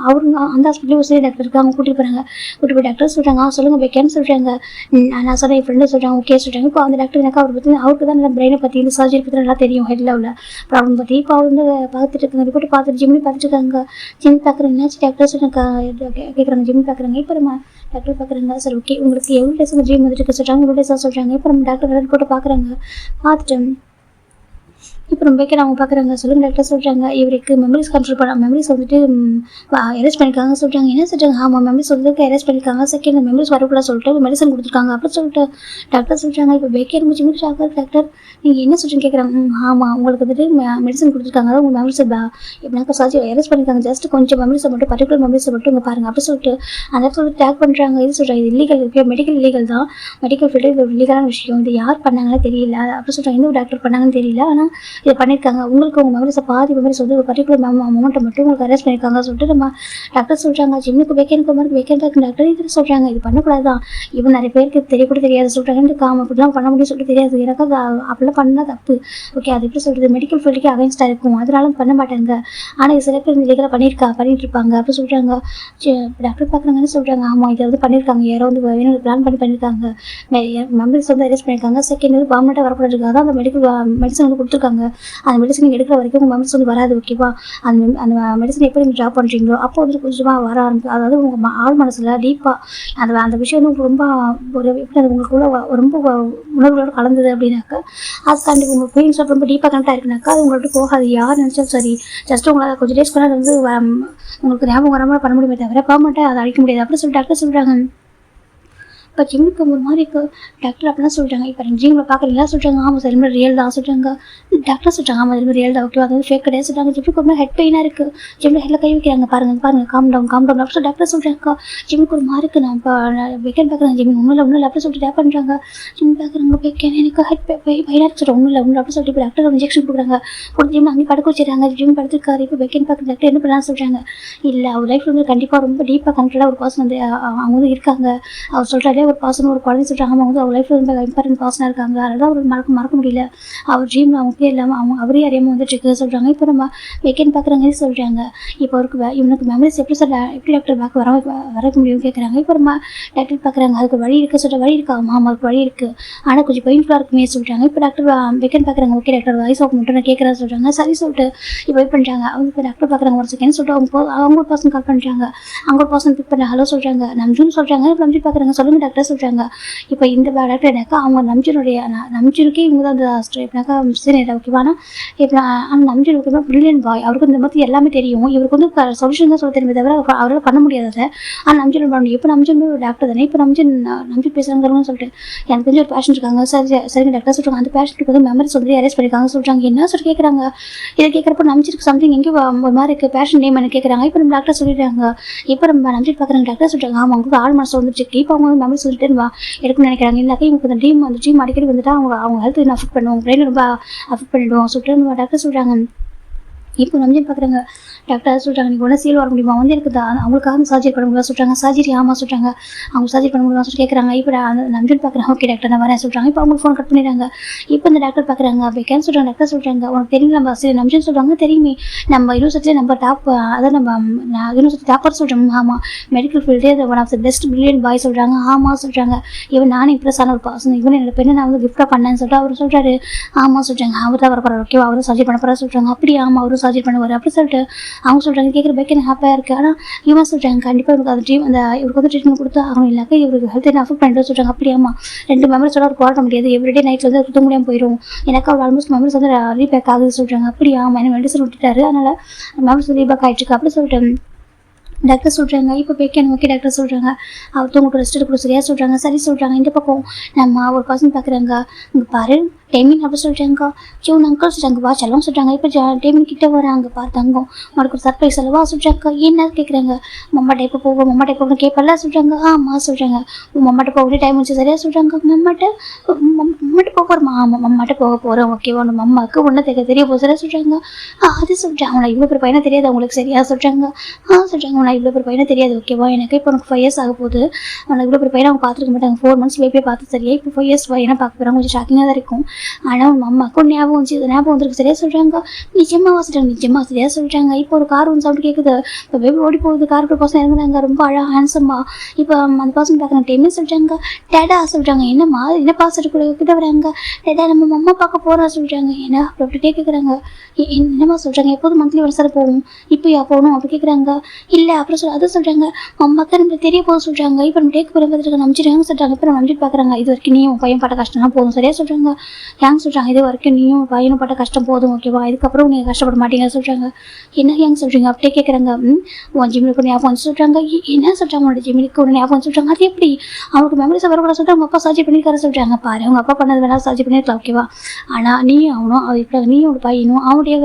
அந்த ஹாஸ்பிட்டலில் சரி டாக்டர் இருக்காங்க. அவங்க கூட்டிட்டு போகிறாங்க. கூட்டி போய் டாக்டர் சொல்கிறாங்க. சொல்லுங்கள் பேக்கேன்னு சொல்கிறாங்க. நான் சொன்னேன் என் ஃப்ரெண்டு சொல்கிறாங்க. ஓகே சொல்கிறாங்க. இப்போ அந்த டாக்டர் எனக்கு அவர் பற்றி அவருக்கு தான் நல்லா பிரெயினை பற்றி இந்த சர்ஜரி பற்றி நல்லா தெரியும். ஹெட் லெவலில் ப்ராப்ளம் பற்றி இப்போ அவர் வந்து பார்த்துட்டு இருக்காங்க. ரிப்போர்ட் பார்த்துட்டு ஜிம்னி பார்த்துட்டு இருக்காங்க. ஜிம் பார்க்குறாங்க. என்னாச்சு டாக்டர் சொல்லுங்க கேட்குறாங்க. ஜிம் பார்க்குறாங்க. இப்போ நம்ம டாக்டர் பார்க்குறாங்க. சரி ஓகே உங்களுக்கு எவ்வளோ டேஸ் அந்த ட்ரீம் வந்துட்டு சொல்கிறாங்க. எவ்வளோ டேஸாக சொல்கிறாங்க. இப்போ நம்ம டாக்டர் ரிப்போர்ட்டை பார்க்குறாங்க. பார்த்துட்டு இப்போ நம்ம பேக்கர் அவங்க பார்க்குறாங்க. சொல்லுங்கள் டாக்டர் சொல்கிறாங்க. இவருக்கு மெமரிஸ் கண்ட்ரோல் பண்ண மெமரிஸ் வந்துட்டு எரேஸ் பண்ணியிருக்காங்க சொல்கிறாங்க. என்ன சொல்கிறாங்க. ஆமாம் மெமரிஸ் வந்துட்டு எரேஸ் பண்ணியிருக்காங்க. செகண்ட் மெமரிஸ் வரக்கூட சொல்லிட்டு மெடிசன் கொடுத்துருக்காங்க அப்படின்னு சொல்லிட்டு டாக்டர் சொல்கிறாங்க. இப்போ பேக்கர் முடிச்சு ஷாக்காக டாக்டர் நீங்கள் என்ன சொல்கிறீங்க கேட்குறாங்க. ஆமாம் உங்களுக்கு வந்துட்டு மெடிசன் கொடுத்துருக்காங்க. அதான் உங்கள் மெமரிஸ் எப்படினாக்கா சர்ஜரி எரேஸ் பண்ணியிருக்காங்க. ஜஸ்ட் கொஞ்சம் மெமரிஸை மட்டும் பர்டிகுலர் மெமரிஸை மட்டும் இங்கே பாருங்கள் அப்படி சொல்லிட்டு அந்த இடத்துல டேக் பண்ணுறாங்க. இது சொல்கிறாங்க. இது இல்லீகல் இருக்குது. மெடிக்கல் இல்லீகல் தான். மெடிக்கல் ஃபீல்டு இது இல்லீகலான விஷயம். இது யார் பண்ணாங்கன்னு தெரியல அப்படி சொல்கிறாங்க. எந்த ஒரு டாக்டர் பண்ணாங்கன்னு தெரியல. ஆனால் இதை பண்ணியிருக்காங்க. உங்களுக்கு உங்கள் மெமரிஸை பாதி மெமரிஸ் வந்து ஒரு பர்டிகுலர் அமௌண்ட்டை மட்டும் உங்களுக்கு அரெஸ்ட் பண்ணியிருக்காங்க சொல்லிட்டு நம்ம டாக்டர் சொல்கிறாங்க. ஜிம்முக்கு பேக்கனுக்கு மாதிரி பேக்கன் டாக்டர் இது சொல்கிறாங்க. இது பண்ணக்கூடாது தான். இப்போ நிறைய பேருக்கு தெரியக்கூட தெரியாது சொல்கிறாங்க. அப்படிலாம் பண்ண முடியும் சொல்லிட்டு தெரியாது. எனக்கு அது அப்படிலாம் பண்ணால் தப்பு. ஓகே அது எப்படி சொல்கிறது மெடிக்கல் ஃபீல்டுக்கு அகைன்ஸ்டாக இருக்கும். அதனால பண்ண மாட்டாங்க. ஆனால் இது சில பேர் லீகலாக பண்ணிட்டு இருப்பாங்க அப்படி சொல்கிறாங்க. டாக்டர் பார்க்குறாங்கன்னு சொல்கிறாங்க. ஆமாம் இதை வந்து பண்ணியிருக்காங்க. யாரோ வந்து வேணும் பிளான் பண்ணியிருக்காங்க. மெமரிஸ் வந்து அரெஸ்ட் பண்ணியிருக்காங்க. செகண்ட் வந்து பர்மனெண்ட்டாக வரக்கூடாது. அதான் அந்த மெடிசன் வந்து கொடுத்துருக்காங்க. அந்த மெடிசன் எடுக்கிற வரைக்கும் உங்கள் மெமரிஸ் வந்து வராது. ஓகேவா அந்த மெடிசன் எப்படி நீங்கள் ட்ராப் பண்ணுறீங்களோ அப்போ வந்து கொஞ்சமாக வர ஆரம்பிக்கும். அதாவது உங்கள் ஆள் மனசில் டீப்பாக அந்த விஷயம் வந்து ரொம்ப ஒரு எப்படி அது உங்களுக்குள்ள ரொம்ப உணர்வுகளோடு கலந்தது அப்படின்னாக்கா அதுக்காண்டி உங்கள் ஃபீலிங்ஸ் ரொம்ப டீப்பாக கனெக்ட் ஆகிருக்குனாக்கா அது உங்கள்கிட்ட போகாது. யார் நினச்சாலும் சரி ஜஸ்ட் உங்களால் கொஞ்சம் டேஸ் கூட வந்து உங்களுக்கு ஞாபகம் வராமல் பண்ண முடியுமே தவிர பர்மனெண்ட்டாக அதை அழிக்க முடியாது அப்படி சொல்லி டாக்டர் சொல்கிறாங்க. இப்போ ஜிம்முக்கு ஒரு மாதிரி இருக்குது டாக்டர் அப்படிலாம் சொல்கிறாங்க. இப்போ ஜிம்மில் பார்க்குறீங்களா சொல்கிறாங்க. ஆமாம் சார் ரொம்ப ரியல் தான் சொல்கிறாங்க. டாக்டர் சொல்கிறாங்க. ஆமாம் ரொம்ப ரியல் தான். ஓகேவா அது வந்து ஃபேக் கிடையாது சொல்கிறாங்க. ஜிம்முக்கு ஒரு மாதிரி ஹெட் பெயினாக இருக்குது. ஜிம்மில் ஹெட்டில் கை வைக்கிறாங்க. பாருங்கள் காம் டவுன் அப்படி டாக்டர் சொல்கிறாங்க. ஜிம்முக்கு ஒரு மாதிரி இருக்குது. நான் இப்போ வெக்கன் பார்க்குறேன். ஜிம் ஒன்றும் இல்லை அப்படி சொல்லிட்டு டேப் பண்ணுறாங்க. ஜிம் பார்க்குறாங்க வெக்கன் எனக்கு ஹெட் பெயினாக இருக்கு சொல்கிறேன். ஒன்றும் இல்லை அப்படி சொல்லிட்டு இப்போ டாக்டர் இன்ஜெக்ஷன் கொடுக்குறாங்க. ஒரு ஜிம் அங்கே படுக்க வச்சுறாங்க. ஜிம் படுத்துருக்காரு. இப்போ வெக்கன் பார்க்குற டாக்டர் என்ன பண்ணலாம் சொல்கிறாங்க. இல்லை அவர் லைஃப் வந்து கண்டிப்பாக ரொம்ப டீப்பாக கண்ட்ரோலாக ஒரு பர்சன் வந்து அவங்க வந்து இருக்காங்க. அவர் சொல்கிறாரு ஒரு பர்சன் ஒரு குழந்தை சொல்கிறாங்க. அவங்க வந்து அவங்க லைஃப்பில் ரொம்ப இம்பார்ட்டன்ட் பர்சனாக இருக்காங்க. அதனால தான் அவர் மறக்க முடியல. அவர் ட்ரீம் அவங்க பேர் இல்லாமல் அவரே அறியாமல் வந்துட்டுருக்கு சொல்கிறாங்க. இப்போ நம்ம வெக்கேன் பார்க்குறாங்கன்னு சொல்கிறாங்க. இப்போ அவருக்கு இவனுக்கு மெமரிஸ் எப்படி டாக்டர் பேக் வர முடியும்னு கேட்குறாங்க. இப்போ நம்ம டாக்டர் பார்க்குறாங்க. அதுக்கு வழி இருக்குது சொல்கிற வழி இருக்கா? ஆமாம் அதுக்கு வழி இருக்குது, ஆனால் கொஞ்சம் பெயின்ஃபுல்லாக இருக்குமே சொல்கிறாங்க. இப்போ டாக்டர் வெக்கேன் பார்க்குறாங்க. ஓகே டாக்டர் வாய்ஸ் ஆஃப் மட்டும் நான் கேட்குறேன் சொல்கிறாங்க. சரி சொல்லிட்டு இப்போ வெயிட் பண்ணுறாங்க. அவங்க இப்போ டாக்டர் பார்க்குறாங்க. ஒரு செகண்ட் சொல்லிட்டு அவங்க ஒரு பர்சன் கால் பண்ணுறாங்க. அவங்க ஒரு பர்சன் பிக் பண்ண ஹலோ சொல்கிறாங்க. நம்ஜுன்னு சொல்கிறாங்க. இப்போ நம்ஜு பார்க்குறாங்க. சொல்லுங்கள் டாக்டர் சொல்கிறாங்க. இப்போ இந்த டாக்டர் எனக்கா அவங்க நம்ஜுனுக்கே இவங்க தான் அந்த எப்படினாக்கா சீனியர் ஓகேவா. ஆனால் நம்ஜுன் ஓகேவா பிரில்லியன் பாய். அவருக்கு இந்த மாதிரி எல்லாமே தெரியும். இவருக்கு வந்து சொல்யூஷன் தான் சொல்ல தெரியுமே தவிர அவரால் பண்ண முடியாத. ஆனால் நம்ஜுன் பண்ண முடியும். இப்போ நம்ஜுன் ஒரு டாக்டர் தானே. இப்போ நம்ஜுன் பேசுகிறாங்கன்னு சொல்லிட்டு எனக்கு தெரிஞ்ச ஒரு பேஷண்ட் இருக்காங்க. சரிங்க டாக்டர் சொல்கிறாங்க. அந்த பேஷண்ட்டுக்கு வந்து மெமரிஸ் வந்து அரெஸ்ட் பண்ணியிருக்காங்க சொல்கிறாங்க. என்ன சொல்லி கேட்குறாங்க. இதை கேட்குறப்ப நம்ஜுக்கு சம்திங் எங்கேயும் ஒரு மாதிரி இருக்குது. பேஷண்ட் நேம் என்ன கேட்குறாங்க. இப்போ நம்ம டாக்டர் சொல்லிடுறாங்க. இப்போ நம்ம நம்ஜித் பார்க்குறாங்க. டாக்டர் சொல்கிறாங்க. ஆமாம் அவங்களுக்கு ஆள் மனசு வந்துட்டு இப்போ அவங்க வந்து மெமரி சொல்லிட்டு எடுக்கணும்னு நினைக்கிறாங்க. இல்லாக்கா இவங்களுக்கு அந்த ட்ரீம் அடிக்கடி வந்துட்டு அவங்க ஹெல்த் அஃபெக்ட் பண்ணுவாங்க. பிரெயின் ரொம்ப அஃபெக்ட் பண்ணிவிடுவோம் சொல்லிட்டு நம்ம டாக்டர் சொல்கிறாங்க. இப்போ நம்ஜன் பார்க்குறாங்க. டாக்டர் சொல்கிறாங்க. நீங்கள் ஒன்றா சீல் வர முடியுமா? வந்து எனக்கு அவங்களுக்காக சர்ஜரி பண்ண முடியுமா சொல்கிறாங்க. சர்ஜரி ஆமாம் சொல்கிறாங்க. அவங்க சர்ஜரி பண்ண முடியுமா சொல்லி கேட்குறாங்க. இப்போ நம்ஜன் பார்க்குறாங்க. ஓகே டாக்டர் நான் வரேன் சொல்கிறாங்க. இப்போ அவங்க ஃபோன் கட் பண்ணிடுறாங்க. இப்போ இந்த டாக்டர் பார்க்குறாங்க. வெக்கேன்னு சொல்கிறாங்க. டாக்டர் சொல்கிறாங்க. உனக்கு தெரியும் நம்ம சரி நம்ஜன் சொல்கிறாங்க. தெரியுமே நம்ம யூனிவர்சிட்டியில் நம்ம டாப் அதான் நம்ம யூனிவர்சிட்டி டாப்பர் சொல்கிறோம். ஆமாம் மெடிக்கல் ஃபீல்டே one of the best brilliant boy சொல்கிறாங்க. ஆமாம் சொல்கிறாங்க. இவன் நானும் இம்ப்ரெஸ் ஆன ஒரு பர்சன். இவன் என்னோட பெண்ணை நான் வந்து கிஃப்டாக பண்ணேன்னு சொல்லிட்டு அவர் சொல்கிறாரு. ஆமாம் சொல்கிறாங்க. அவர் தான் வர போகிறார் ஓகேவா. அவரும் சர்ஜரி பண்ண போகிறா சொல்கிறாங்க. அப்படி ஆமாம் அவரும் சர்ஜரி பண்ணுவார் அப்படி சொல்லிட்டு அவங்க சொல்கிறாங்க. கேட்குற பேக் எனக்கு ஹாப்பியாக இருக்குது. ஆனால் இவன் சொல்கிறாங்க கண்டிப்பாக இவருக்கு அது இவருக்கு வந்து ட்ரீட்மெண்ட் கொடுத்து ஆகணும். இல்லைக்கா இவருக்கு ஹெல்த் என்ன அஃபெக்ட் பண்ணிட்டு சொல்கிறாங்க. அப்படியாமா 2 மெமரிஸோட அவர் போராட முடியாது. எவ்ரிடே நைட்டில் வந்து சுத்த முடியாமல் போயிடும். எனக்கு அவர் ஆல்மோஸ்ட் மெமரிஸ் வந்து ரீபேக் ஆகுது சொல்கிறாங்க. அப்படியாமா என்ன மெடிசன் விட்டுட்டாரு அதனால் மெமரிஸ் ரீபேக் ஆகிட்டுருக்கு அப்படி சொல்லிட்டு டாக்டர் சொல்கிறாங்க. இப்போ பேக்கன் ஓகே டாக்டர் சொல்கிறாங்க. அவர் உங்களுக்கு ரெஸ்ட் எடுக்க சரியாக சொல்கிறாங்க. சரி சொல்கிறாங்க. இந்த பக்கம் நம்ம ஒரு பர்சன் பார்க்குறாங்க. இங்கே பாரு டேமின் அப்படி சொல்கிறாங்க. ஜூன் அங்கிள் சொல்கிறாங்க. வா செல்லம் சொல்கிறாங்க. இப்போ டேமின் கிட்டே வராங்க. தங்கம் உனக்கு ஒரு சர்ப்ரைஸ் அல்லவா சொல்கிறாங்க. என்ன கேட்குறாங்க. மம்மாட்ட எப்போ போகும் மம்மாட்ட எப்போ கேட்பல சொல்கிறாங்க. ஆமாம் சொல்கிறாங்க. மம்மாட்ட போக டைம் வச்சு சரியாக சொல்கிறாங்க. மம்மாட்ட போகிறோமா? ஆமாம் மம்மாட்ட போக போகிறோம் ஓகேவா. உன் மம்மாவுக்கு ஒன்றும் தெரிய போக சரியாக சொல்கிறாங்க. அது சொல்கிறாங்க. அவனை இவ்வளோ பேர் பையனை தெரியாது அவங்களுக்கு சரியாக சொல்கிறாங்க. சொல்கிறாங்க. இவ்வளோ பேர் பையனை தெரியாது ஓகேவா. எனக்கு இப்போ உனக்கு 5 years ஆக போகுது. அவனுக்கு இவ்வளோ பேர் பையனை அவங்க பார்த்துருக்க மாட்டாங்க. 4 months பேபியை பார்த்து சரியா. இப்போ 5 years பையனை பார்க்க போகிறாங்க. கொஞ்சம் ஷாக்கிங்காக தான் இருக்கும். ஆனால் உன் அம்மாவுக்கும் ஞாபகம் வந்துருக்கு சரியா சொல்கிறாங்க. நிஜமாக சொல்கிறாங்க. நிஜமாக சரியா சொல்கிறாங்க. இப்போ ஒரு கார் வந்து சவுண்ட் கேட்குது. இப்போ பேபி ஓடி போகுது. காருக்கு பர்சன் இறங்குறாங்க. ரொம்ப அழகாக ஹேண்ட்ஸம்மா. இப்போ அந்த பர்சன் பார்க்குறாங்க. டைம்னு சொல்கிறாங்க. டேடா சொல்கிறாங்க. என்னம்மா என்னப்பா சொல்லிட்டு கிட்ட வராங்க. டேடா நம்ம அம்மா பார்க்க போகிறா சொல்கிறாங்க. ஏன்னா அப்படி கேட்குறாங்க. என்னம்மா சொல்கிறாங்க. எப்போதும் மந்த்லி ஒன்ஸ் போகும். இப்போ போகணும் அப்படி கேட்குறாங்க. இல்லை அப்புறம் அதை சொல்கிறாங்க. அம்மாக்கா நம்மளுக்கு தெரிய போக சொல்கிறாங்க. இப்போ நம்ம டேக் போகிறதுக்கு நம்பிச்சிருக்காங்க சொல்கிறாங்க. இப்போ நம்ம நம்பிட்டு பார்க்குறாங்க. இது வரைக்கும் நீயும் பையன் பட்ட கஷ்டம்லாம் போதும் சரியா சொல்கிறாங்க. ஏங்க சொல்கிறாங்க. இது வரைக்கும் நீயும் பையனும் பட்ட கஷ்டம் போதும் ஓகேவா. இதுக்கப்புறம் நீங்கள் கஷ்டப்பட மாட்டீங்க சொல்கிறாங்க. என்ன ஏங்க சொல்கிறீங்க அப்படியே கேட்குறாங்க. உன் ஜிம்மிலுக்கு ஞாபகம் வந்து சொல்கிறாங்க. என்ன சொல்கிறாங்க. உன்னோட ஜிம்மிலுக்கு ஒரு ஞாபகம் சொல்கிறாங்க. அது எப்படி அவங்களுக்கு மெமரிஸை வரக்கூட சொல்லிட்டு அவங்க அப்பா சர்ஜரி பண்ணியிருக்காரு சொல்கிறாங்க. பாரு அவங்க அப்பா பண்ணது வேணாலும் சர்ஜரி பண்ணியிருக்கலாம் ஓகேவா. ஆனால் நீ அவனும் அது இப்போ நீயும் ஒரு பையனும் அவனுடைய